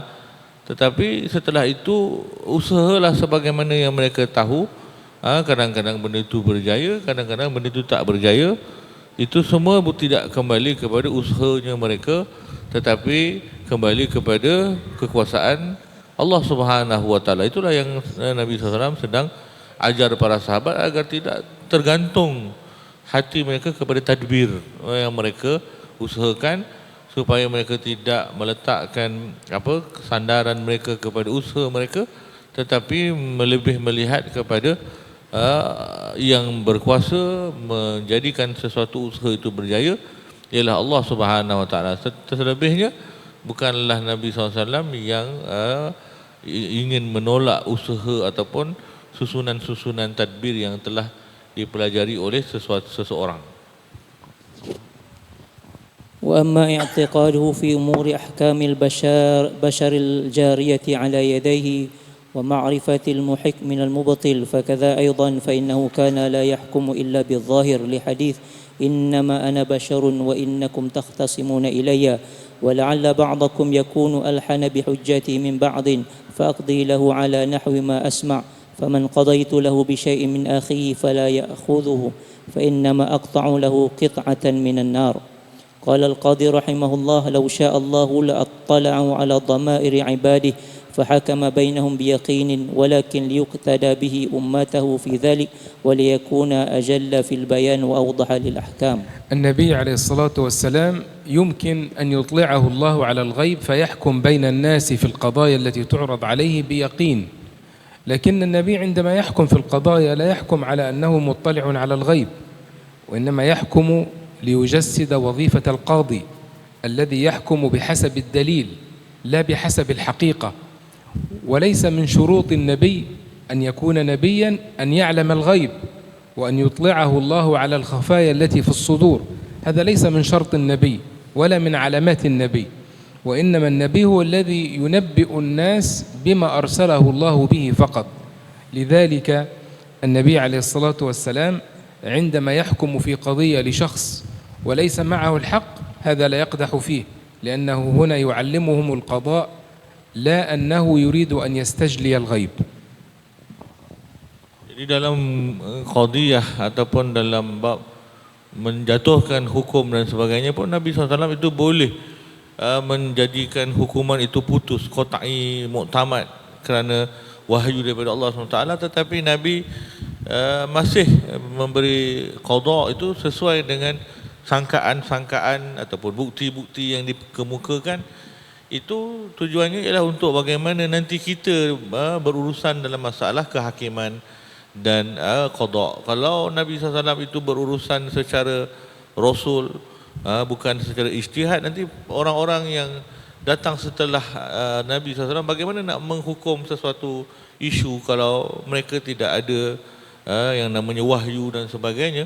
Tetapi setelah itu usahalah sebagaimana yang mereka tahu. Kadang-kadang benda itu berjaya, kadang-kadang benda itu tak berjaya. Itu semua tidak kembali kepada usahanya mereka, tetapi kembali kepada kekuasaan Allah Subhanahu Wa Taala. Itulah yang Nabi SAW sedang ajar para sahabat agar tidak tergantung hati mereka kepada tadbir yang mereka usahakan, supaya mereka tidak meletakkan sandaran mereka kepada usaha mereka, tetapi lebih melihat kepada yang berkuasa menjadikan sesuatu usaha itu berjaya, ialah Allah Subhanahu Wa Taala. Selebihnya bukanlah Nabi SAW yang ingin menolak usaha ataupun susunan-susunan tadbir yang telah dipelajari oleh seseorang. وأما اعتقاده في أمور أحكام بشر الجارية على يديه ومعرفة المحق من المبطل فكذا أيضا، فإنه كان لا يحكم إلا بالظاهر لحديث إنما أنا بشر وإنكم تختصمون إلي ولعل بعضكم يكون ألحن بحجتي من بعض فأقضي له على نحو ما أسمع فمن قضيت له بشيء من أخيه فلا يأخذه فإنما أقطع له قطعة من النار. قال القاضي رحمه الله لو شاء الله لأطلعوا على ضمائر عباده فحكم بينهم بيقين ولكن ليقتدى به أمته في ذلك وليكون أجل في البيان وأوضح للأحكام. النبي عليه الصلاة والسلام يمكن أن يطلعه الله على الغيب فيحكم بين الناس في القضايا التي تعرض عليه بيقين، لكن النبي عندما يحكم في القضايا لا يحكم على أنه مطلع على الغيب، وإنما يحكم ليجسد وظيفة القاضي الذي يحكم بحسب الدليل لا بحسب الحقيقة. وليس من شروط النبي أن يكون نبيا أن يعلم الغيب وأن يطلعه الله على الخفايا التي في الصدور، هذا ليس من شرط النبي ولا من علامات النبي، وإنما النبي هو الذي ينبئ الناس بما أرسله الله به فقط. لذلك النبي عليه الصلاة والسلام عندما يحكم في قضية لشخص وليس معه الحق هذا لا يقدح فيه، لأنه هنا يعلمهم القضاء لا أنه يريد أن يستجلي الغيب. Jadi dalam qadiyah ataupun dalam bab menjatuhkan hukum dan sebagainya pun Nabi SAW itu boleh menjadikan hukuman itu putus, qat'i, mu'tamad kerana wahyu daripada Allah SWT, tetapi Nabi masih memberi qada itu sesuai dengan sangkaan-sangkaan ataupun bukti-bukti yang dikemukakan itu tujuannya ialah untuk bagaimana nanti kita berurusan dalam masalah kehakiman dan qada. Kalau Nabi SAW itu berurusan secara rasul, bukan secara ijtihad, nanti orang-orang yang datang setelah Nabi SAW bagaimana nak menghukum sesuatu isu kalau mereka tidak ada yang namanya wahyu dan sebagainya.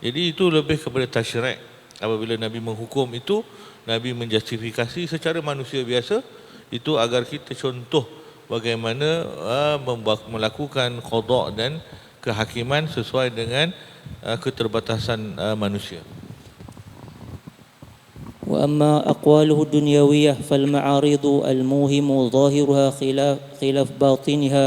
Jadi itu lebih kepada tasyri'. Apabila Nabi menghukum itu, Nabi menjustifikasi secara manusia biasa itu agar kita contoh bagaimana melakukan qada dan kehakiman sesuai dengan keterbatasan manusia. وأما أقواله الدنيوية فالمعارض الموهم ظاهرها خلاف باطنها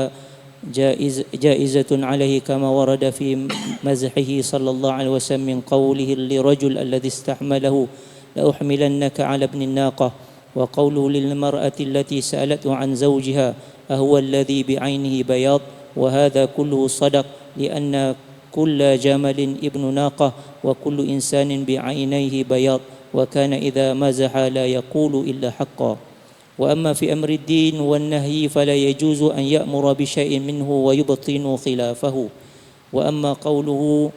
جائزة عليه كما ورد في مزحه صلى الله عليه وسلم من قوله لرجل الذي استحمله لأحملنك على ابن الناقة، وقوله للمرأة التي سألته عن زوجها أهو الذي بعينه بياض، وهذا كله صدق لأن كل جمل ابن ناقة وكل إنسان بعينيه بياض، وكان إذا مزح لا يقول إلا حقا. وأما في أمر الدين والنهي فلا يجوز أن يأمر بشيء منه ويبطن خلافه. وأما قوله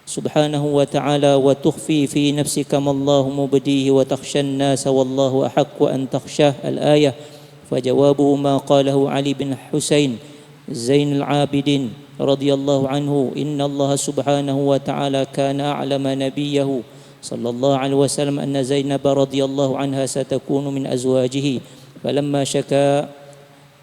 سبحانه وتعالى وتخفي في نفسك ما الله مبديه وتخشى الناس والله أحق أن تخشاه الآية، فجوابه ما قاله علي بن حسين زين العابدين رضي الله عنه إن الله سبحانه وتعالى كان أعلم نبيه صلى الله عليه وسلم أن زينب رضي الله عنها ستكون من أزواجه،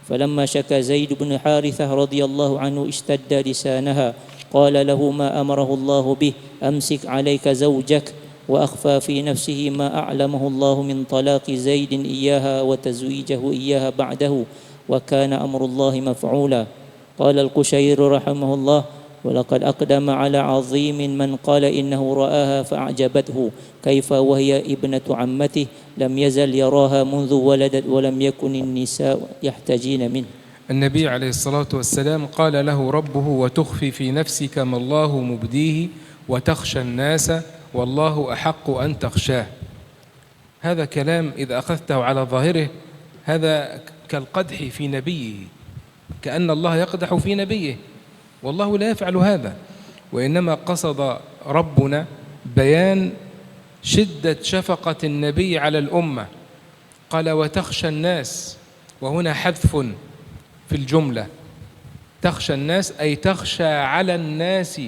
فلما شكى زيد بن حارثة رضي الله عنه اشتد لسانها، قال له ما أمره الله به أمسك عليك زوجك، وأخفى في نفسه ما أعلمه الله من طلاق زيد إياها وتزويجه إياها بعده، وكان أمر الله مفعولا. قال القشير رحمه الله ولقد أقدم على عظيم من قال إنه رآها فأعجبته، كيف وهي ابنة عمته لم يزل يراها منذ ولدت ولم يكن النساء يحتجين منه. النبي عليه الصلاة والسلام قال له ربه وتخفي في نفسك ما الله مبديه وتخشى الناس والله أحق أن تخشاه. هذا كلام إذا أخذته على ظاهره هذا كالقدح في نبيه، كأن الله يقدح في نبيه، والله لا يفعل هذا، وإنما قصد ربنا بيان شدة شفقة النبي على الأمة. قال وتخشى الناس، وهنا حذف في الجملة، تخشى الناس أي تخشى على الناس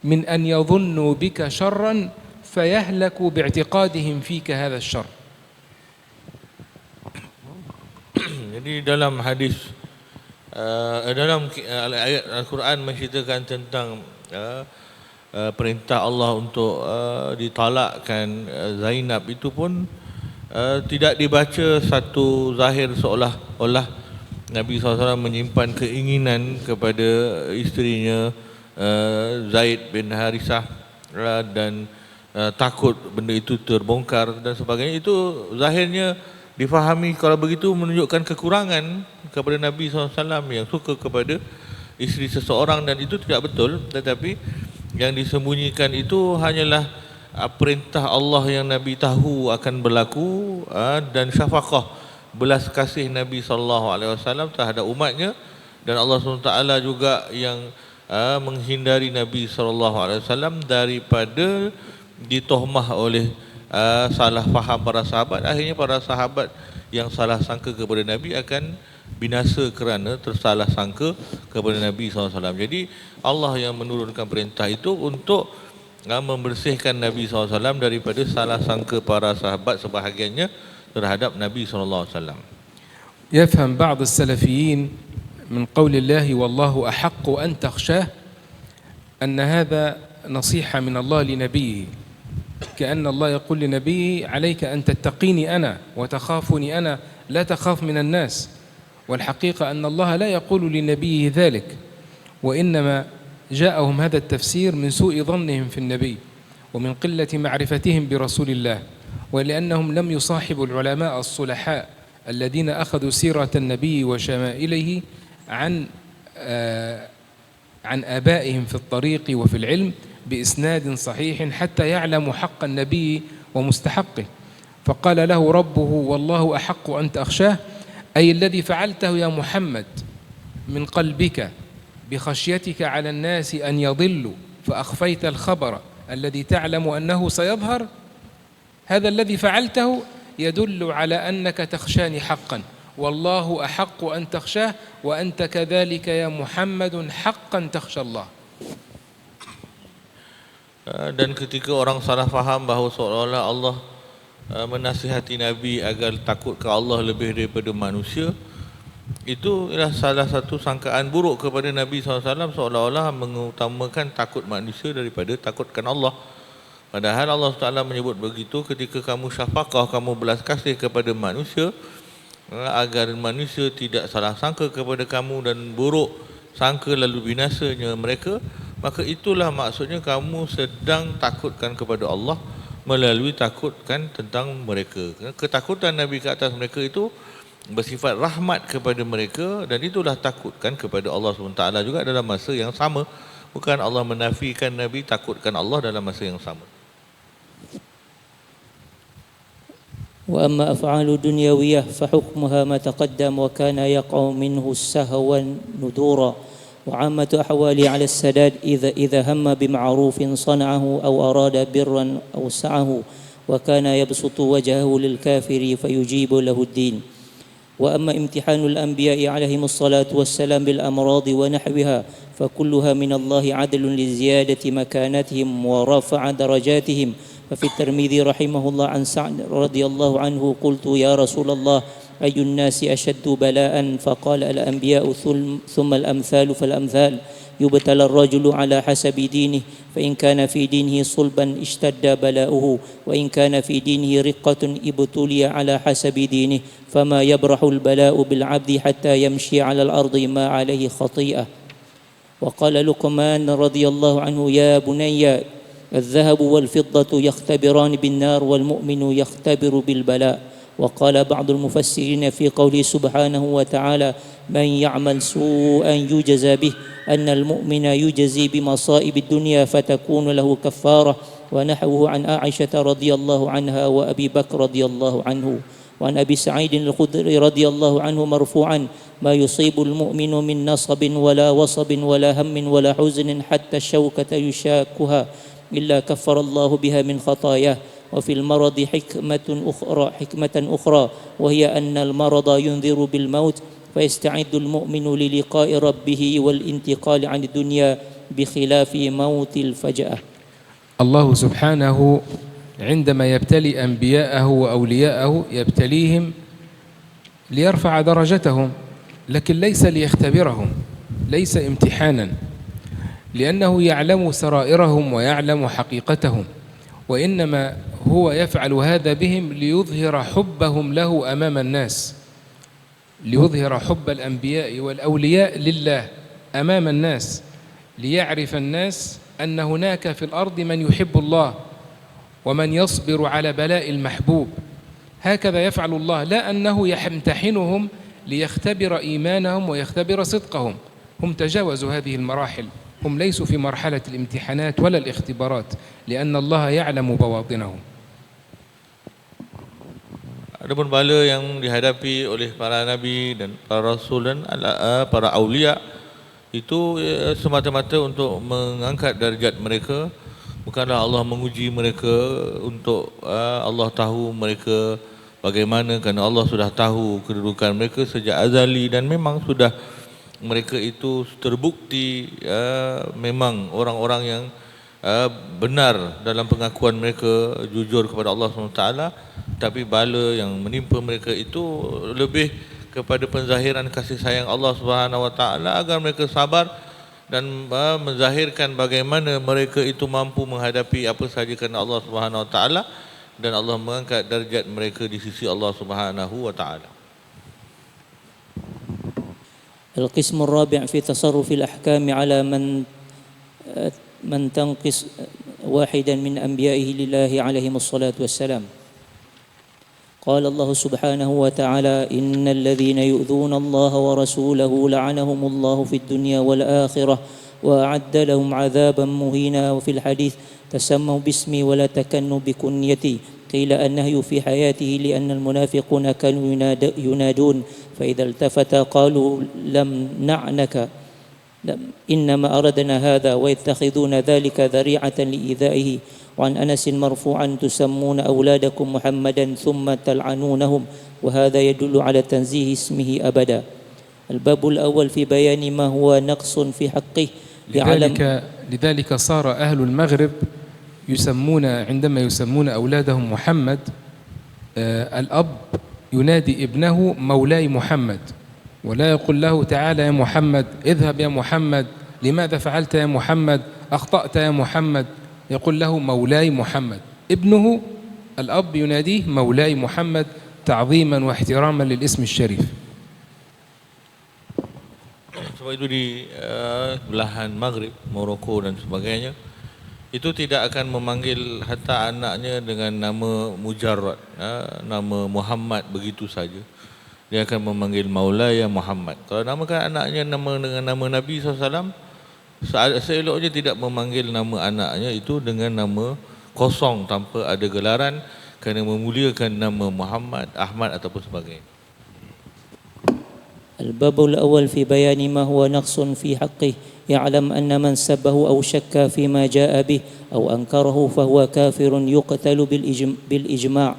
من أن يظنوا بك شرا فيهلكوا باعتقادهم فيك هذا الشر. Jadi dalam hadis dalam ayat Al-Quran menceritakan tentang perintah Allah untuk ditalakkan Zainab itu pun tidak dibaca satu zahir seolah-olah Nabi SAW menyimpan keinginan kepada isterinya Zaid bin Harithah dan takut benda itu terbongkar dan sebagainya. Itu zahirnya difahami kalau begitu menunjukkan kekurangan kepada Nabi SAW yang suka kepada isteri seseorang, dan itu tidak betul. Tetapi yang disembunyikan itu hanyalah perintah Allah yang Nabi tahu akan berlaku dan syafaqah belas kasih Nabi SAW terhadap umatnya, dan Allah SWT juga yang menghindari Nabi SAW daripada ditohmah oleh salah faham para sahabat. Akhirnya para sahabat yang salah sangka kepada Nabi akan binasa kerana tersalah sangka kepada Nabi SAW. Jadi Allah yang menurunkan perintah itu untuk membersihkan Nabi SAW daripada salah sangka para sahabat sebahagiannya terhadap Nabi SAW. يفهم بعض السلفيين من قول الله والله أحق أن تخشاه أن هذا نصيحة من الله لنبيه، كأن الله يقول لنبيه عليك أن تتقيني أنا وتخافني أنا لا تخاف من الناس. والحقيقة أن الله لا يقول لنبيه ذلك، وإنما جاءهم هذا التفسير من سوء ظنهم في النبي ومن قلة معرفتهم برسول الله، ولأنهم لم يصاحبوا العلماء الصلحاء الذين أخذوا سيرة النبي وشمائله عن آبائهم في الطريق وفي العلم بإسناد صحيح حتى يعلموا حق النبي ومستحقه. فقال له ربه والله أحق أن تخشاه، أي الذي فعلته يا محمد من قلبك بخشيتك على الناس أن يضلوا فأخفيت الخبر الذي تعلم أنه سيظهر، هذا الذي فعلته يدل على أنك تخشاني حقا، والله أحق أن تخشاه وأنت كذلك يا محمد حقا تخشى الله. Dan ketika orang salah faham bahawa seolah-olah Allah menasihati Nabi agar takut ke Allah lebih daripada manusia, itu ialah salah satu sangkaan buruk kepada Nabi SAW, seolah-olah mengutamakan takut manusia daripada takutkan Allah. Padahal Allah SWT menyebut begitu ketika kamu syafaqah, kamu belas kasih kepada manusia, agar manusia tidak salah sangka kepada kamu dan buruk sangka lalu binasanya mereka, maka itulah maksudnya kamu sedang takutkan kepada Allah melalui takutkan tentang mereka. Ketakutan Nabi ke atas mereka itu bersifat rahmat kepada mereka, dan itulah takutkan kepada Allah SWT juga dalam masa yang sama. Bukan Allah menafikan Nabi takutkan Allah dalam masa yang sama. وأما أفعال دنيوية فحكمها ما تقدم وكان يقع منه سهوا ندورا، وعامة أحواله على السداد إذا هم بمعروف صنعه أو أراد برا أوسعه، وكان يبسط وجهه للكافر فيجيب له الدين. وأما امتحان الأنبياء عليهم الصلاة والسلام بالأمراض ونحوها فكلها من الله عدل لزيادة مكانتهم ورفع درجاتهم. ففي الترمذي رحمه الله عن سعد رضي الله عنه قلت يا رسول الله أي الناس أشد بلاء؟ فقال الأنبياء ثم الأمثال فالأمثال، يبتلى الرجل على حسب دينه، فإن كان في دينه صلبا اشتد بلاؤه، وإن كان في دينه رقة ابتلي على حسب دينه، فما يبرح البلاء بالعبد حتى يمشي على الأرض ما عليه خطيئة. وقال لقمان رضي الله عنه يا بني الذهب والفضة يختبران بالنار والمؤمن يختبر بالبلاء. وقال بعض المفسرين في قوله سبحانه وتعالى من يعمل سوءا يجزى به أن المؤمن يجزي بمصائب الدنيا فتكون له كفارة، ونحوه عن عائشة رضي الله عنها وأبي بكر رضي الله عنه. وعن أبي سعيد الخدري رضي الله عنه مرفوعا ما يصيب المؤمن من نصب ولا وصب ولا هم ولا حزن حتى الشوكة يشاكها إلا كفر الله بها من خطاياه. وفي المرض حكمة أخرى وهي أن المرض ينذر بالموت فيستعد المؤمن للقاء ربه والانتقال عن الدنيا بخلاف موت الفجأة. الله سبحانه عندما يبتلي أنبياءه وأولياءه يبتليهم ليرفع درجتهم، لكن ليس ليختبرهم، ليس امتحانا، لأنه يعلم سرائرهم ويعلم حقيقتهم، وإنما هو يفعل هذا بهم ليظهر حبهم له أمام الناس، ليظهر حب الأنبياء والأولياء لله أمام الناس، ليعرف الناس أن هناك في الأرض من يحب الله ومن يصبر على بلاء المحبوب. هكذا يفعل الله، لا أنه يمتحنهم ليختبر إيمانهم ويختبر صدقهم. هم تجاوزوا هذه المراحل، هم ليسوا في مرحلة الامتحانات ولا الاختبارات، لأن الله يعلم بواطنهم. Adapun bala yang dihadapi oleh para nabi dan para rasul dan para aulia itu semata-mata untuk mengangkat darjat mereka. Bukanlah Allah menguji mereka untuk Allah tahu mereka bagaimana, kerana Allah sudah tahu kedudukan mereka sejak azali, dan memang sudah mereka itu terbukti memang orang-orang yang benar dalam pengakuan mereka, jujur kepada Allah SWT. Tapi bala yang menimpa mereka itu lebih kepada penzahiran kasih sayang Allah SWT agar mereka sabar dan menzahirkan bagaimana mereka itu mampu menghadapi apa sahaja kerana Allah SWT, dan Allah mengangkat darjat mereka di sisi Allah SWT. القسم الرابع في تصرف الأحكام على من تنقص واحدا من أنبيائه لله عليهم الصلاة والسلام. قال الله سبحانه وتعالى إن الذين يؤذون الله ورسوله لعنهم الله في الدنيا والآخرة وأعد لهم عذابا مهينا. وفي الحديث تسموا باسمي ولا تكنوا بكنيتي. قيل النهي في حياته لأن المنافقون كانوا ينادون فإذا التفت قالوا لم نعنك إنما أردنا هذا ويتخذون ذلك ذريعة لإيذائه. وعن أنس مرفوعا تسمون أولادكم محمدا ثم تلعنونهم وهذا يدل على تنزيه اسمه أبدا. الباب الأول في بيان ما هو نقص في حقه. لذلك صار أهل المغرب عندما يسمون أولادهم محمد الأب ينادي ابنه مولاي محمد ولا يقول له تعالى يا محمد، اذهب يا محمد، لماذا فعلت يا محمد، أخطأت يا محمد، يقول له مولاي محمد. ابنه الأب يناديه مولاي محمد تعظيما واحتراما للاسم الشريف. Sebab itu di belahan Maghrib, Morocco dan sebagainya, itu tidak akan memanggil hatta anaknya dengan nama mujarrad, nama Muhammad begitu saja. Dia akan memanggil Maulaya Muhammad. Kalau namakan anaknya dengan nama Nabi SAW, seeloknya tidak memanggil nama anaknya itu dengan nama kosong tanpa ada gelaran, kerana memuliakan nama Muhammad, Ahmad ataupun sebagainya. الباب الأول في بيان ما هو نقص في حقه. يعلم أن من سبه أو شك فيما جاء به أو أنكره فهو كافر يقتل بالإجماع.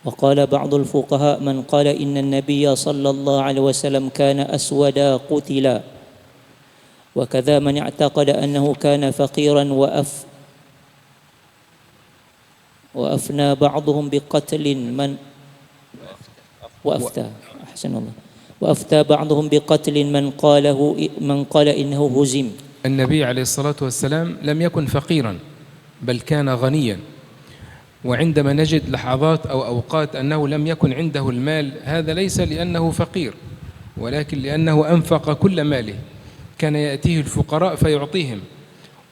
وقال بعض الفقهاء من قال إن النبي صلى الله عليه وسلم كان أسودا قتلا. وكذا من اعتقد أنه كان فقيرا وأفنى بعضهم بقتل من وأفتى بعضهم بقتل من قال إنه هزم. النبي عليه الصلاة والسلام لم يكن فقيرا بل كان غنيا، وعندما نجد لحظات أو أوقات أنه لم يكن عنده المال هذا ليس لأنه فقير ولكن لأنه أنفق كل ماله، كان يأتيه الفقراء فيعطيهم،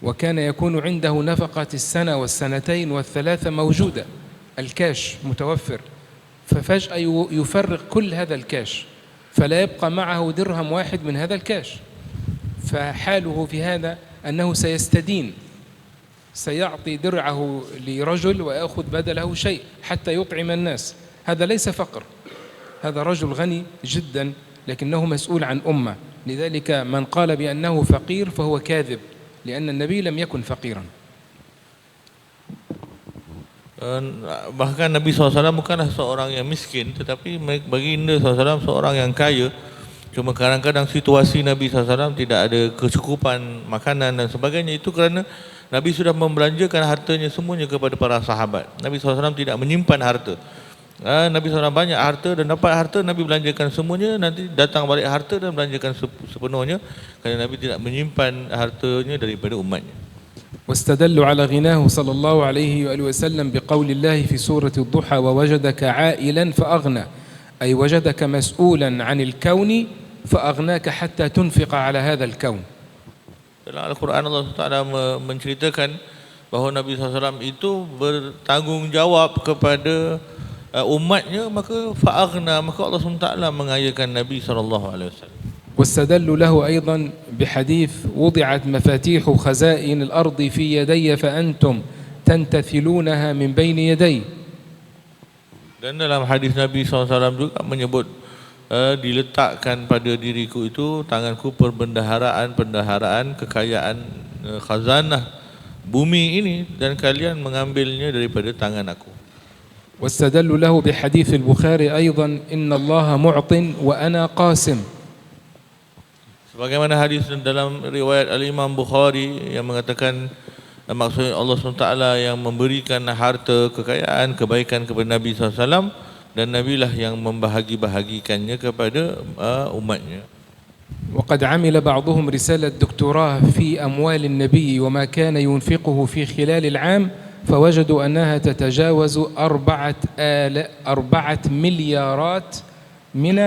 وكان يكون عنده نفقة السنة والسنتين والثلاثة موجودة، الكاش متوفر، ففجأة يفرق كل هذا الكاش فلا يبقى معه درهم واحد من هذا الكاش، فحاله في هذا أنه سيستدين، سيعطي درعه لرجل ويأخذ بدله شيء حتى يطعم الناس. هذا ليس فقر، هذا رجل غني جدا لكنه مسؤول عن أمة. لذلك من قال بأنه فقير فهو كاذب، لأن النبي لم يكن فقيرا. Bahkan Nabi SAW bukanlah seorang yang miskin, tetapi baginda SAW seorang yang kaya. Cuma kadang-kadang situasi Nabi SAW tidak ada kecukupan makanan dan sebagainya. Itu kerana Nabi sudah membelanjakan hartanya semuanya kepada para sahabat. Nabi SAW tidak menyimpan harta. Nabi SAW banyak harta dan dapat harta, Nabi belanjakan semuanya, nanti datang balik harta dan belanjakan sepenuhnya, kerana Nabi tidak menyimpan hartanya daripada umatnya. واستدلوا على غناه صلى الله عليه وآله وسلم بقول الله في سورة الضحى ووجدك عائلا فأغنى، أي وجدك مسؤولا عن الكون فأغناك حتى تنفق على هذا الكون. Dalam Al-Quran Allah Taala menceritakan bahawa Nabi SAW itu bertanggungjawab kepada umatnya, maka fa'aghna, maka Allah SWT mengayakan Nabi SAW. واستدلوا له أيضا بحديث وضعت مفاتيح خزائن الأرض في يدي فأنتم تنتثلونها من بين يدي. Dan dalam hadis Nabi SAW juga menyebut diletakkan pada diriku itu tanganku perbendaharaan kekayaan khazanah bumi ini, dan kalian mengambilnya daripada tangan aku. واستدلوا له بحديث البخاري أيضا إن الله معط وأنا قاسم. Sebagaimana hadis dalam riwayat Al-Imam Bukhari yang mengatakan maksudnya Allah SWT yang memberikan harta, kekayaan, kebaikan kepada Nabi SAW, dan Nabi lah yang membahagi-bahagikannya kepada umatnya. وقد عمل بعضهم رسالة دكتوراه في أموال النبي وما كان ينفقه في خلال العام فوجدوا أنها تتجاوز 4 مليارات من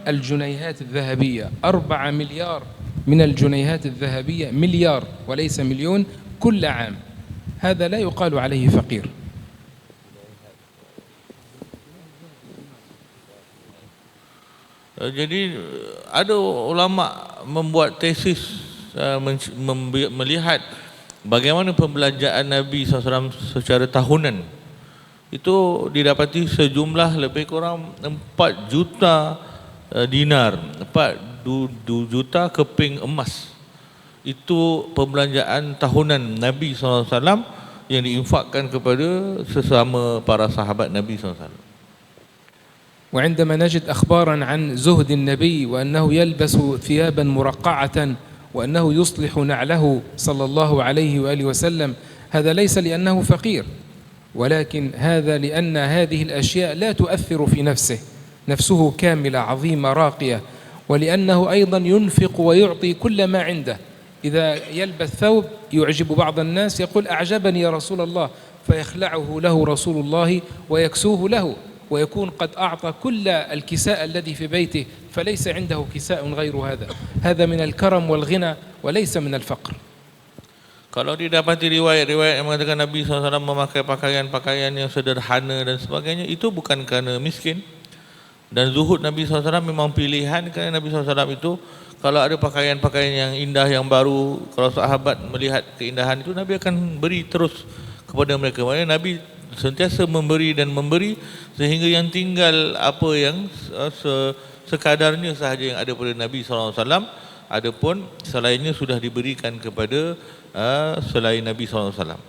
الجنيهات الذهبية. 4 مليار من الجنيهات الذهبية، مليار وليس مليون، كل عام. هذا لا يقال عليه فقير. Jadi ada ulama membuat tesis melihat bagaimana pembelanjaan Nabi SAW secara tahunan. itu didapati sejumlah lebih kurang 4 juta dinar, 4 juta keping emas. Itu pembelanjaan tahunan Nabi SAW yang diinfakkan kepada sesama para sahabat Nabi SAW. وعندما نجد أخبارا عن زهد النبي وأنه يلبس ثيابا مرقعة وأنه يصلح نعله صلى الله عليه وآله وسلم، هذا ليس لأنه فقير، ولكن هذا لأن هذه الأشياء لا تؤثر في نفسه كاملة عظيمة راقية، ولأنه أيضا ينفق ويعطي كل ما عنده. إذا يلبس ثوب يعجب بعض الناس يقول أعجبني يا رسول الله، فيخلعه له رسول الله ويكسوه له، ويكون قد أعطى كل الكساء الذي في بيته، فليس عنده كساء غير هذا من الكرم والغنى وليس من الفقر. Kalau didapati riwayat-riwayat yang mengatakan Nabi SAW memakai pakaian-pakaian yang sederhana dan sebagainya, itu bukan kerana miskin. Dan zuhud Nabi SAW memang pilihan, kerana Nabi SAW itu kalau ada pakaian-pakaian yang indah, yang baru, kalau sahabat melihat keindahan itu, Nabi akan beri terus kepada mereka. Maksudnya Nabi sentiasa memberi dan memberi, sehingga yang tinggal apa yang sekadarnya sahaja yang ada pada Nabi SAW. Adapun selainnya sudah diberikan kepada selain Nabi SAW.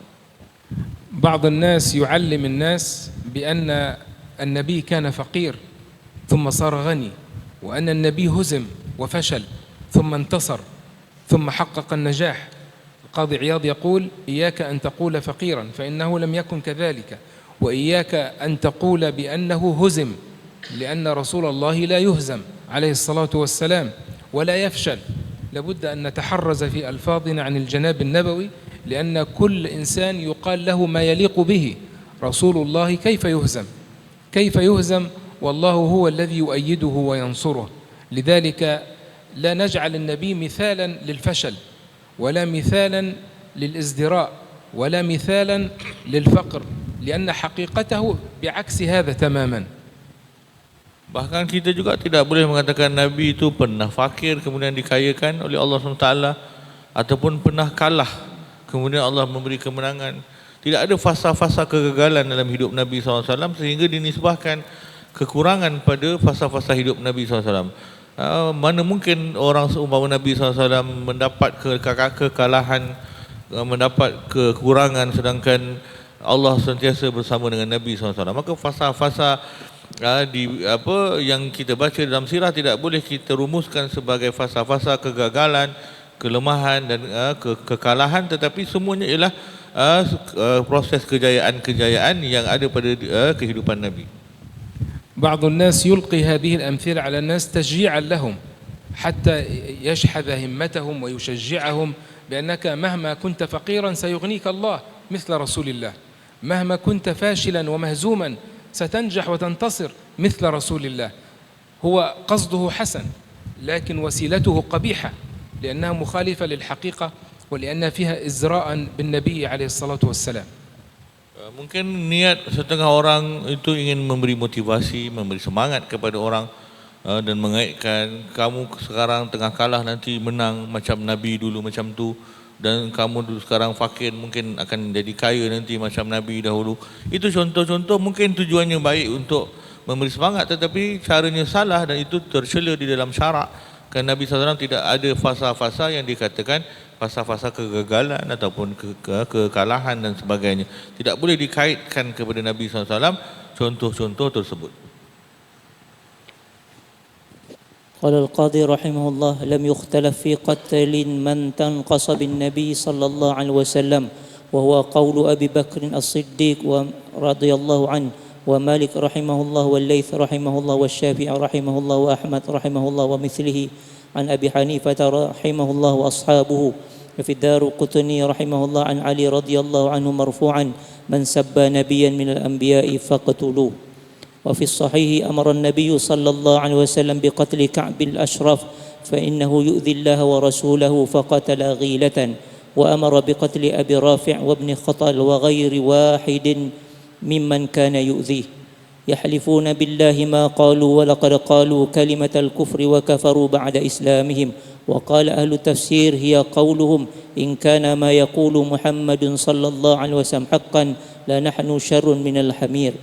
بعض الناس يعلم الناس بأن النبي كان فقير ثم صار غني، وأن النبي هزم وفشل ثم انتصر ثم حقق النجاح. القاضي عياض يقول إياك أن تقول فقيرا فإنه لم يكن كذلك، وإياك أن تقول بأنه هزم، لأن رسول الله لا يهزم عليه الصلاة والسلام ولا يفشل. لابد أن نتحرز في ألفاظنا عن الجناب النبوي، لأن كل إنسان يقال له ما يليق به. رسول الله كيف يهزم والله هو الذي يؤيده وينصره. لذلك لا نجعل النبي مثالا للفشل، ولا مثالا للازدراء، ولا مثالا للفقر، لأن حقيقته بعكس هذا تماما. Bahkan kita juga tidak boleh mengatakan Nabi itu pernah fakir kemudian dikayakan oleh Allah SWT, ataupun pernah kalah kemudian Allah memberi kemenangan. Tidak ada fasa-fasa kegagalan dalam hidup Nabi SAW sehingga dinisbahkan kekurangan pada fasa-fasa hidup Nabi SAW. Mana mungkin orang seumpama Nabi SAW mendapat kekalahan, mendapat kekurangan, sedangkan Allah sentiasa bersama dengan Nabi SAW. Maka fasa-fasa yang kita baca dalam sirah tidak boleh kita rumuskan sebagai fasa-fasa kegagalan, kelemahan dan kekalahan, tetapi semuanya ialah proses kejayaan-kejayaan yang ada pada kehidupan Nabi. بعض الناس يلقي هذه الأمثلة على الناس تشجيعا لهم حتى يشحذ همتهم ويشجعهم بأنك مهما كنت فقيرا سيغنيك الله مثل رسول الله، مهما كنت فاشلا ومهزوما ستنجح وتنتصر مثل رسول الله. هو قصده حسن لكن وسيلته قبيحة، لأنها مخالفة للحقيقة ولأن فيها إزراء بالنبي عليه الصلاة والسلام. Mungkin niat setengah orang itu ingin memberi motivasi, memberi semangat kepada orang dan mengaitkan kamu sekarang tengah kalah nanti menang macam Nabi dulu macam tu, dan kamu dulu sekarang fakir mungkin akan jadi kaya nanti macam Nabi dahulu. Itu contoh-contoh, mungkin tujuannya baik untuk memberi semangat, tetapi caranya salah dan itu tercela di dalam syarak. Kerana Nabi SAW tidak ada fasa-fasa yang dikatakan fasa-fasa kegagalan ataupun kekalahan dan sebagainya. Tidak boleh dikaitkan kepada Nabi SAW contoh-contoh tersebut. قال القاضي رحمه الله: لم يختلف في قتل من تنقص بالنبي صلى الله عليه وسلم، وهو قول أبي بكر الصديق رضي الله عنه ومالك رحمه الله والليث رحمه الله والشافعي رحمه الله وأحمد رحمه الله ومثله عن أبي حنيفة رحمه الله وأصحابه. وفي الدارقطني رحمه الله عن علي رضي الله عنه مرفوعا: من سب نبيا من الأنبياء فاقتلوه. وفي الصحيح أمر النبي صلى الله عليه وسلم بقتل كعب الأشرف فإنه يؤذي الله ورسوله فقتل غيلة، وأمر بقتل أبي رافع وابن خطل وغير واحد ممن كان يؤذيه، يحلفون بالله ما قالوا ولقد قالوا كلمة الكفر وكفروا بعد إسلامهم وقال أهل التفسير هي قولهم إن كان ما يقول محمد صلى الله عليه وسلم حقا لنحن شر من الحمير.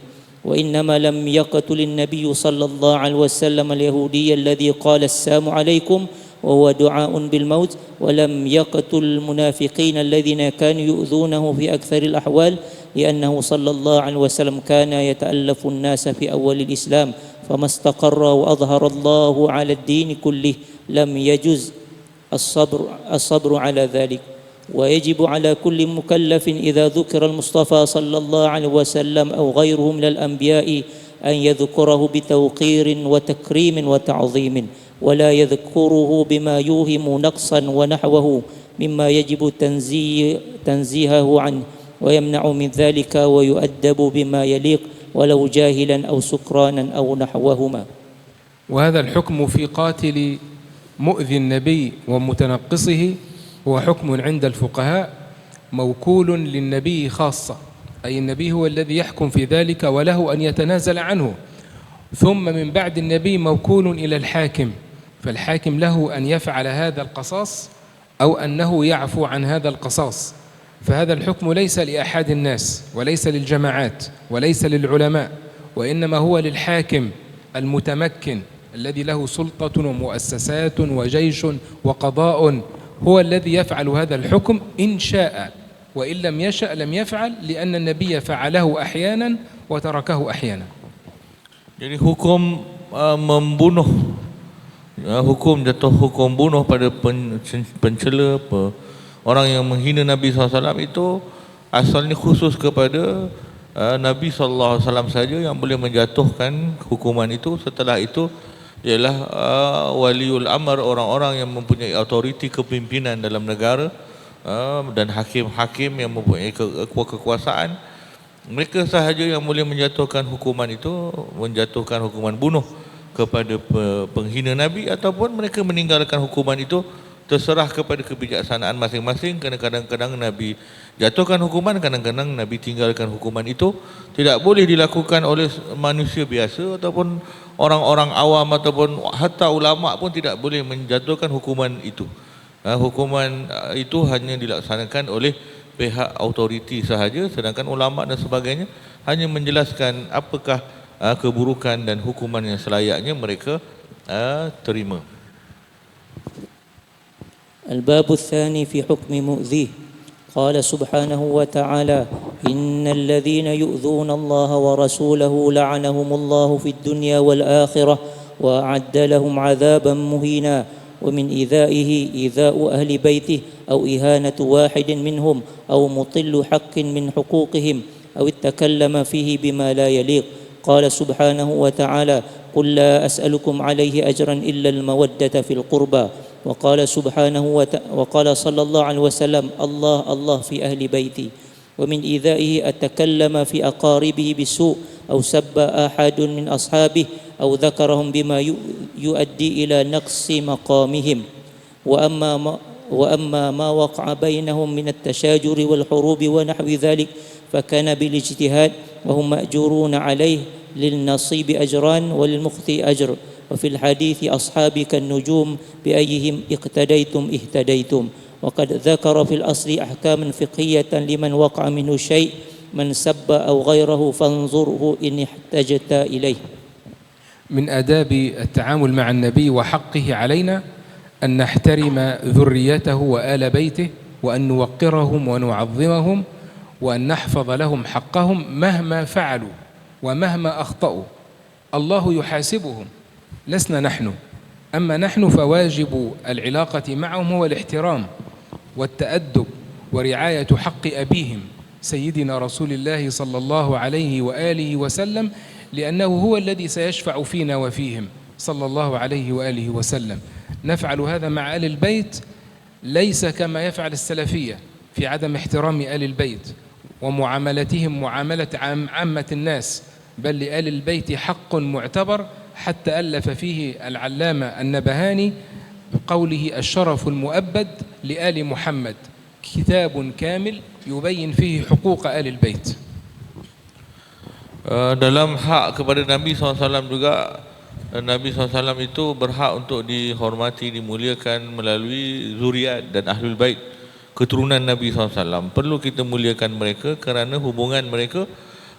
وإنما لم يقتل النبي صلى الله عليه وسلم اليهودي الذي قال السلام عليكم وهو دعاء بالموت، ولم يقتل المنافقين الذين كانوا يؤذونه في أكثر الأحوال، لأنه صلى الله عليه وسلم كان يتألف الناس في أول الإسلام، فما استقر وأظهر الله على الدين كله لم يجز الصبر على ذلك. ويجب على كل مكلف إذا ذكر المصطفى صلى الله عليه وسلم أو غيره من الأنبياء أن يذكره بتوقير وتكريم وتعظيم، ولا يذكره بما يوهم نقصا ونحوه مما يجب تنزيهه عنه، ويمنع من ذلك ويؤدب بما يليق ولو جاهلا أو سكرانا أو نحوهما. وهذا الحكم في قاتل مؤذي النبي ومتنقصه هو حكم عند الفقهاء موكول للنبي خاصة، أي النبي هو الذي يحكم في ذلك وله أن يتنازل عنه، ثم من بعد النبي موكول إلى الحاكم، فالحاكم له أن يفعل هذا القصاص أو أنه يعفو عن هذا القصاص. فهذا الحكم ليس لأحد الناس وليس للجماعات وليس للعلماء، وإنما هو للحاكم المتمكن الذي له سلطة ومؤسسات وجيش وقضاء، هو الذي يفعل هذا الحكم إن شاء، وإن لم يشأ لم يفعل، لأن النبي فعله أحيانا وتركه أحيانا. Jadi hukum membunuh, hukum jatuh hukum bunuh pada pencela, orang yang menghina Nabi SAW itu asalnya khusus kepada Nabi SAW saja yang boleh menjatuhkan hukuman itu. Setelah itu ialah waliul amr, orang-orang yang mempunyai autoriti kepimpinan dalam negara, dan hakim-hakim yang mempunyai kekuasaan, mereka sahaja yang boleh menjatuhkan hukuman itu, menjatuhkan hukuman bunuh kepada penghina Nabi, ataupun mereka meninggalkan hukuman itu, terserah kepada kebijaksanaan masing-masing. Kerana kadang-kadang Nabi jatuhkan hukuman, kadang-kadang Nabi tinggalkan hukuman itu. Tidak boleh dilakukan oleh manusia biasa ataupun orang-orang awam, ataupun hatta ulama pun tidak boleh menjatuhkan hukuman itu. Hukuman itu hanya dilaksanakan oleh pihak autoriti sahaja, sedangkan ulama dan sebagainya hanya menjelaskan apakah keburukan dan hukuman yang selayaknya mereka terima. الباب الثاني في حكم مؤذيه. قال سبحانه وتعالى إن الذين يؤذون الله ورسوله لعنهم الله في الدنيا والآخرة وأعد لهم عذابا مهينا. ومن إيذائه إيذاء أهل بيته أو إهانة واحد منهم أو مطل حق من حقوقهم أو التكلم فيه بما لا يليق. قال سبحانه وتعالى قل لا أسألكم عليه أجرا إلا المودة في القربى. وقال سبحانه وقال صلى الله عليه وسلم الله الله في أهل بيتي. ومن إيذائه التكلم في أقاربه بالسوء أو سب أحد من أصحابه أو ذكرهم بما يؤدي إلى نقص مقامهم. وأما ما وقع بينهم من التشاجر والحروب ونحو ذلك فكان بالاجتهاد وهم مأجورون عليه، للنصيب أجران وللمخطئ أجر. وفي الحديث أصحابي كالنجوم بأيهم اقتديتم اهتديتم. وقد ذكر في الأصل أحكاما فقهية لمن وقع منه شيء، من سب أو غيره فانظره إن احتجت إليه. من آداب التعامل مع النبي وحقه علينا أن نحترم ذريته وآل بيته، وأن نوقرهم ونعظمهم، وأن نحفظ لهم حقهم مهما فعلوا ومهما أخطأوا. الله يحاسبهم، لسنا نحن. أما نحن فواجب العلاقة معهم هو الاحترام والتأدب ورعاية حق أبيهم سيدنا رسول الله صلى الله عليه وآله وسلم، لأنه هو الذي سيشفع فينا وفيهم صلى الله عليه وآله وسلم. نفعل هذا مع آل البيت ليس كما يفعل السلفية في عدم احترام آل البيت ومعاملتهم معاملة عامة الناس، بل لآل البيت حق معتبر، حتى ألف فيه العلامة النبهاني بقوله الشرف المؤبد لآل محمد، كتاب كامل يبين فيه حقوق آل البيت. Dalam hak kepada Nabi SAW juga Nabi SAW itu berhak untuk dihormati, dimuliakan melalui zuriat dan ahlul bait, keturunan Nabi SAW. Perlu kita muliakan mereka kerana hubungan mereka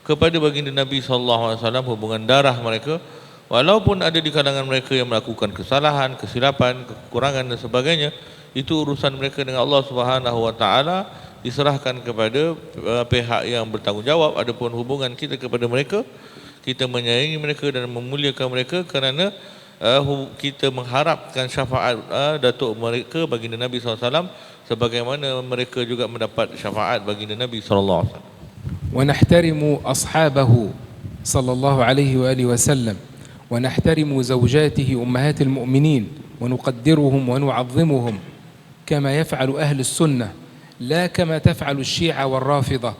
kepada baginda Nabi SAW, hubungan darah mereka. Walaupun ada di kalangan mereka yang melakukan kesalahan, kesilapan, kekurangan dan sebagainya, itu urusan mereka dengan Allah Subhanahu Wa Taala, diserahkan kepada pihak yang bertanggungjawab. Adapun hubungan kita kepada mereka, kita menyayangi mereka dan memuliakan mereka kerana kita mengharapkan syafaat datuk mereka baginda Nabi SAW, sebagaimana mereka juga mendapat syafaat baginda Nabi SAW. ونحترم أصحابه صلى الله عليه وآله وسلم ونحترم زوجاته أمهات المؤمنين ونقدرهم ونعظمهم كما يفعل أهل السنة، لا كما تفعل الشيعة والرافضة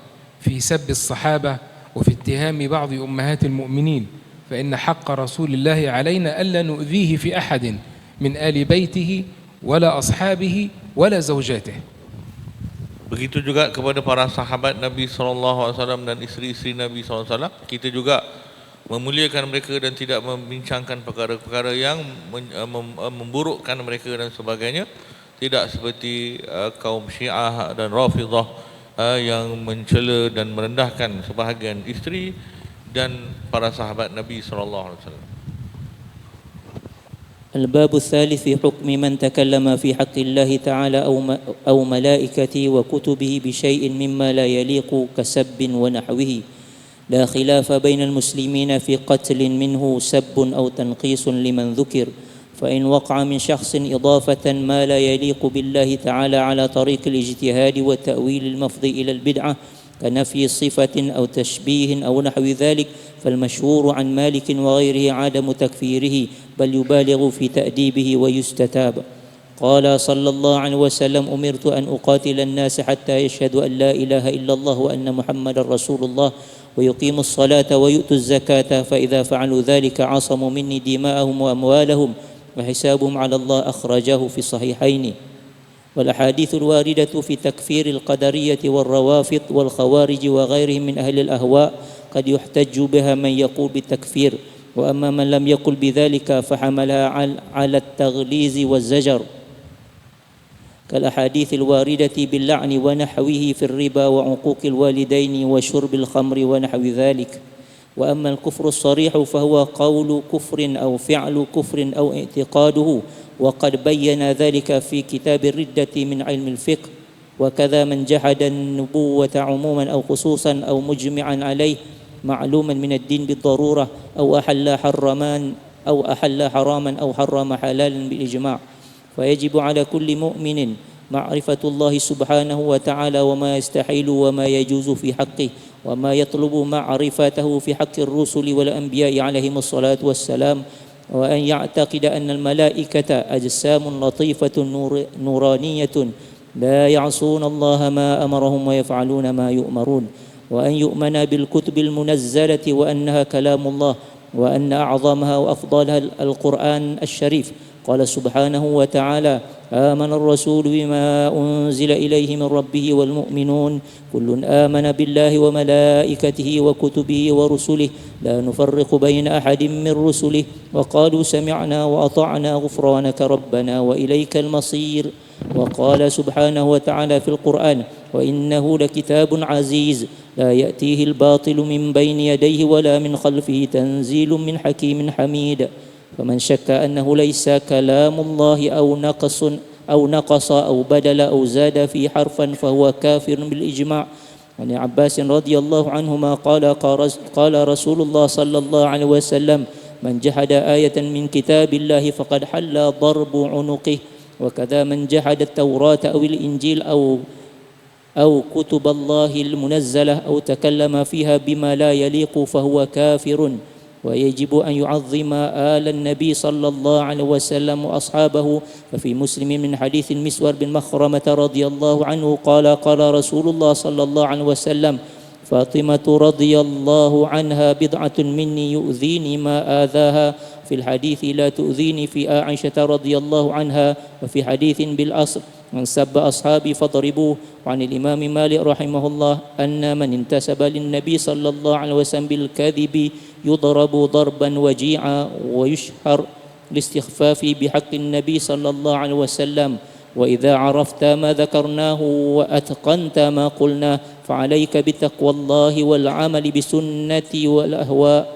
في سب الصحابة وفي اتهام بعض أمهات المؤمنين، فإن حق رسول الله علينا ألا نؤذيه في أحد من آل بيته ولا أصحابه ولا زوجاته. Begitu juga kepada para sahabat Nabi SAW dan isteri-isteri Nabi SAW, kita juga memuliakan mereka dan tidak membincangkan perkara-perkara yang memburukkan mereka dan sebagainya. Tidak seperti kaum Syiah dan Rafidah yang mencela dan merendahkan sebahagian isteri dan para sahabat Nabi SAW. الباب الثالث في حكم من تكلم في حق الله تعالى أو ملائكته وكتبه بشيء مما لا يليق كسب ونحوه. لا خلاف بين المسلمين في قتل منه سب أو تنقيص لمن ذكر، فإن وقع من شخص إضافة ما لا يليق بالله تعالى على طريق الاجتهاد والتأويل المفضي إلى البدعة كنفي صفة أو تشبيه أو نحو ذلك، فالمشهور عن مالك وغيره عدم تكفيره، بل يبالغ في تأديبه ويستتاب. قال صلى الله عليه وسلم: أمرت أن أقاتل الناس حتى يشهدوا أن لا إله إلا الله وأن محمد رسول الله ويقيموا الصلاة ويؤتوا الزكاة، فإذا فعلوا ذلك عصموا مني دماءهم وأموالهم وحسابهم على الله. أخرجه في الصحيحين. والأحاديث الواردة في تكفير القدرية والروافض والخوارج وغيرهم من أهل الأهواء قد يحتج بها من يقول بالتكفير، وأما من لم يقل بذلك فحملها على التغليظ والزجر، كالأحاديث الواردة باللعن ونحوه في الربا وعقوق الوالدين وشرب الخمر ونحو ذلك. وأما الكفر الصريح فهو قول كفر أو فعل كفر أو اعتقاده، وقد بين ذلك في كتاب الردة من علم الفقه. وكذا من جحد النبوة عموما أو خصوصا أو مجمعا عليه معلوما من الدين بالضرورة، أو أحل حراما أو حرم حلالا بالإجماع. فيجب على كل مؤمن معرفة الله سبحانه وتعالى وما يستحيل وما يجوز في حقه، وما يطلب معرفته في حق الرسل والأنبياء عليهم الصلاة والسلام، وأن يعتقد أن الملائكة أجسام لطيفة نورانية لا يعصون الله ما أمرهم ويفعلون ما يؤمرون، وأن يؤمن بالكتب المنزلة وأنها كلام الله، وأن أعظمها وأفضلها القرآن الشريف. قال سبحانه وتعالى: آمن الرسول بما أنزل إليه من ربه والمؤمنون كل آمن بالله وملائكته وكتبه ورسله لا نفرق بين أحد من رسله وقالوا سمعنا وأطعنا غفرانك ربنا وإليك المصير. وقال سبحانه وتعالى في القرآن: وإنه لكتاب عزيز لا يأتيه الباطل من بين يديه ولا من خلفه تنزيل من حكيم حميد. فمن شك أنه ليس كلام الله أو نقص أو بدل أو زاد في حرفا فهو كافر بالإجماع. عن عباس رضي الله عنهما قال رسول الله صلى الله عليه وسلم: من جحد آية من كتاب الله فقد حل ضرب عنقه. وكذا من جحد التوراة أو الإنجيل أو كتب الله المنزلة أو تكلم فيها بما لا يليق فهو كافر. ويجب أن يعظم آل النبي صلى الله عليه وسلم وأصحابه. ففي مسلم من حديث المسور بن مخرمة رضي الله عنه قال: قال رسول الله صلى الله عليه وسلم: فاطمة رضي الله عنها بضعة مني يؤذيني ما آذاها في الحديث لا تؤذيني في عائشة رضي الله عنها وفي حديث بالأصل من سب أصحابي فاضربوه. وعن الإمام مالك رحمه الله أن من انتسب للنبي صلى الله عليه وسلم بالكذب يضرب ضربا وجيعا ويشهر الاستخفاف بحق النبي صلى الله عليه وسلم. وإذا عرفت ما ذكرناه وأتقنت ما قلنا فعليك بتقوى الله والعمل بسنتي والأهواء،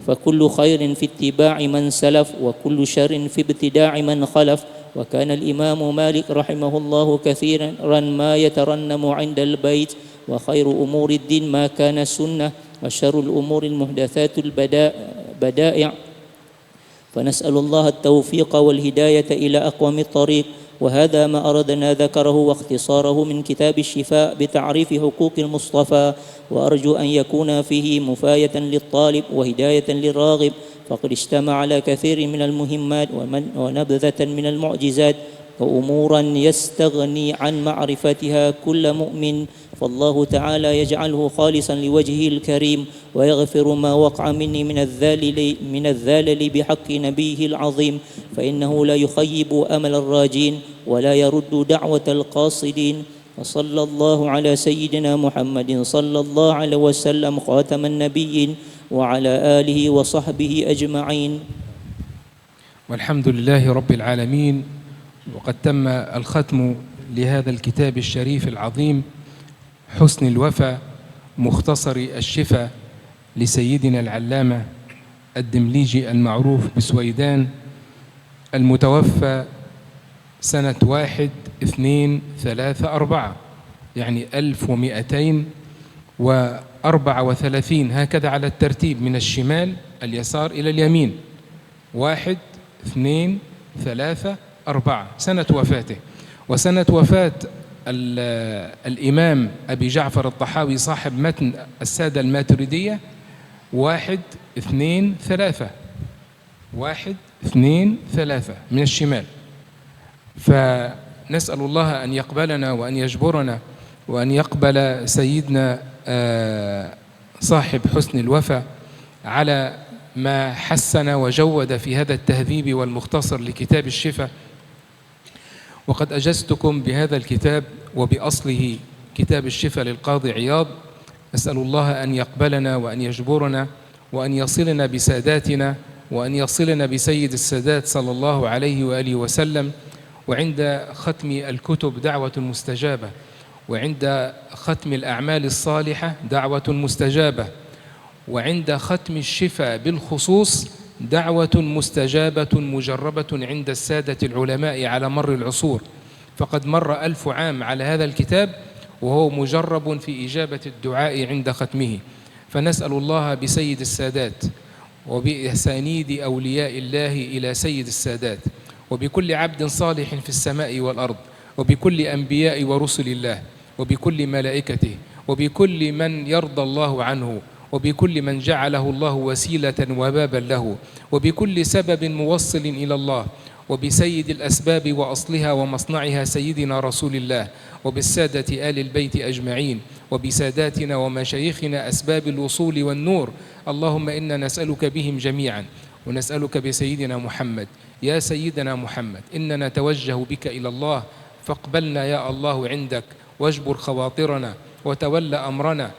فكل خير في اتباع من سلف وكل شر في ابتداع من خلف. وكان الإمام مالك رحمه الله كثيرا ما يترنم عند البيت وخير أمور الدين ما كان سنة وشر الأمور المحدثات البدائع. فنسأل الله التوفيق والهداية إلى أقوم الطريق. وهذا ما أردنا ذكره واختصاره من كتاب الشفاء بتعريف حقوق المصطفى، وأرجو أن يكون فيه مفاية للطالب وهداية للراغب، فقد اجتمع على كثير من المهمات ونبذة من المعجزات وأمورا يستغني عن معرفتها كل مؤمن، فالله تعالى يجعله خالصا لوجهه الكريم ويغفر ما وقع مني من الذلل بحق نبيه العظيم، فإنه لا يخيب أمل الراجين ولا يرد دعوة القاصدين. وصلى الله على سيدنا محمد صلى الله عليه وسلم خاتم النبيين وعلى آله وصحبه أجمعين. والحمد لله رب العالمين. وقد تم الختم لهذا الكتاب الشريف العظيم حسن الوفا مختصر الشفا لسيدنا العلامة الدمليجي المعروف بسويدان، المتوفى سنة 1234 يعني 1234 هكذا على الترتيب من الشمال اليسار إلى اليمين، 1 2 3 4 سنة وفاته. وسنة وفاة الإمام أبي جعفر الطحاوي صاحب متن السادة الماتريدية 1 2 3 1 2 3 من الشمال. فنسأل الله أن يقبلنا وأن يجبرنا وأن يقبل سيدنا صاحب حسن الوفا على ما حسن وجود في هذا التهذيب والمختصر لكتاب الشفا. وقد أجزتكم بهذا الكتاب وبأصله كتاب الشفا للقاضي عياض. أسأل الله أن يقبلنا وأن يجبرنا وأن يصلنا بساداتنا وأن يصلنا بسيد السادات صلى الله عليه وآله وسلم. وعند ختم الكتب دعوة مستجابة، وعند ختم الأعمال الصالحة دعوة مستجابة، وعند ختم الشفا بالخصوص دعوة مستجابة مجربة عند السادة العلماء على مر العصور. فقد مر 1000 عام على هذا الكتاب وهو مجرب في إجابة الدعاء عند ختمه. فنسأل الله بسيد السادات وبأسانيد أولياء الله إلى سيد السادات وبكل عبد صالح في السماء والأرض وبكل أنبياء ورسل الله وبكل ملائكته وبكل من يرضى الله عنه وبكل من جعله الله وسيلة وبابا له وبكل سبب موصل إلى الله وبسيد الأسباب وأصلها ومصنعها سيدنا رسول الله وبالسادة آل البيت أجمعين وبساداتنا ومشايخنا أسباب الوصول والنور. اللهم إنا نسألك بهم جميعا ونسألك بسيدنا محمد. يا سيدنا محمد إننا نتوجه بك إلى الله فاقبلنا يا الله عندك واجبر خواطرنا وتول أمرنا.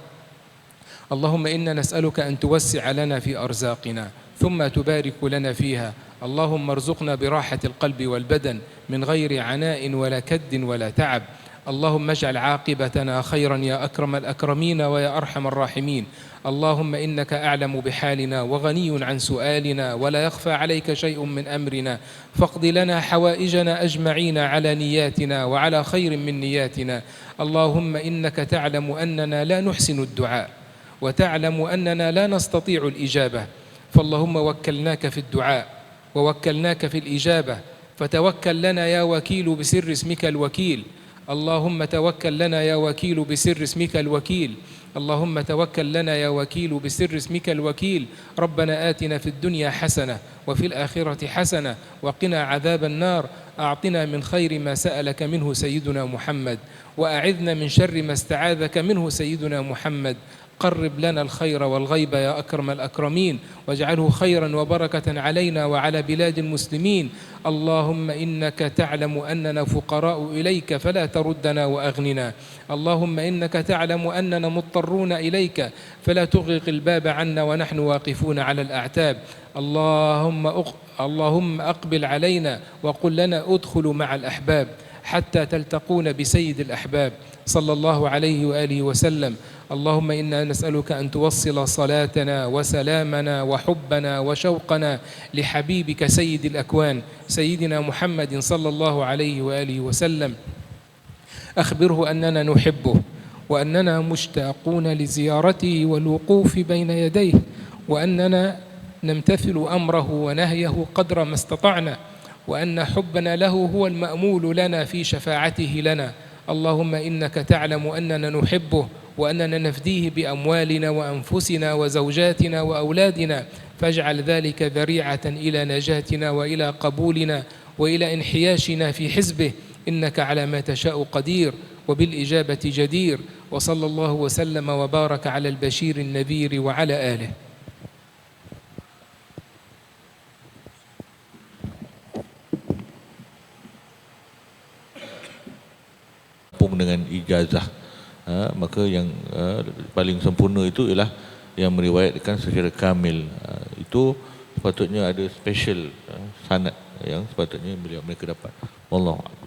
اللهم إنا نسألك أن توسع لنا في أرزاقنا ثم تبارك لنا فيها. اللهم ارزقنا براحة القلب والبدن من غير عناء ولا كد ولا تعب. اللهم اجعل عاقبتنا خيرا يا أكرم الأكرمين ويا أرحم الراحمين. اللهم إنك أعلم بحالنا وغني عن سؤالنا ولا يخفى عليك شيء من أمرنا، فاقض لنا حوائجنا أجمعين على نياتنا وعلى خير من نياتنا. اللهم إنك تعلم أننا لا نحسن الدعاء وتعلم أننا لا نستطيع الإجابة، فاللهم وكلناك في الدعاء ووكلناك في الإجابة، فتوكل لنا يا وكيل بسر اسمك الوكيل. اللهم توكل لنا يا وكيل بسر اسمك الوكيل. اللهم توكل لنا يا وكيل بسر اسمك الوكيل. ربنا آتنا في الدنيا حسنة وفي الآخرة حسنة وقنا عذاب النار. أعطنا من خير ما سألك منه سيدنا محمد، وأعذنا من شر ما استعاذك منه سيدنا محمد. قرب لنا الخير والغيب يا أكرم الأكرمين، واجعله خيرا وبركة علينا وعلى بلاد المسلمين. اللهم إنك تعلم أننا فقراء إليك فلا تردنا وأغننا. اللهم إنك تعلم أننا مضطرون إليك فلا تغلق الباب عنا ونحن واقفون على الأعتاب. اللهم أقبل علينا وقل لنا ادخلوا مع الأحباب حتى تلتقون بسيد الأحباب صلى الله عليه وآله وسلم. اللهم إنا نسألك أن توصل صلاتنا وسلامنا وحبنا وشوقنا لحبيبك سيد الأكوان سيدنا محمد صلى الله عليه وآله وسلم. أخبره أننا نحبه وأننا مشتاقون لزيارته والوقوف بين يديه، وأننا نمتثل أمره ونهيه قدر ما استطعنا، وأن حبنا له هو المأمول لنا في شفاعته لنا. اللهم إنك تعلم أننا نحبه وأننا نفديه بأموالنا وأنفسنا وزوجاتنا وأولادنا، فاجعل ذلك ذريعة إلى نجاتنا وإلى قبولنا وإلى انحياشنا في حزبه، إنك على ما تشاء قدير وبالإجابة جدير. وصلى الله وسلم وبارك على البشير النذير وعلى آله. Dengan ijazah, maka yang paling sempurna itu ialah yang meriwayatkan secara kamil. Itu sepatutnya ada special sanad yang sepatutnya mereka dapat. Wallahu a'lam.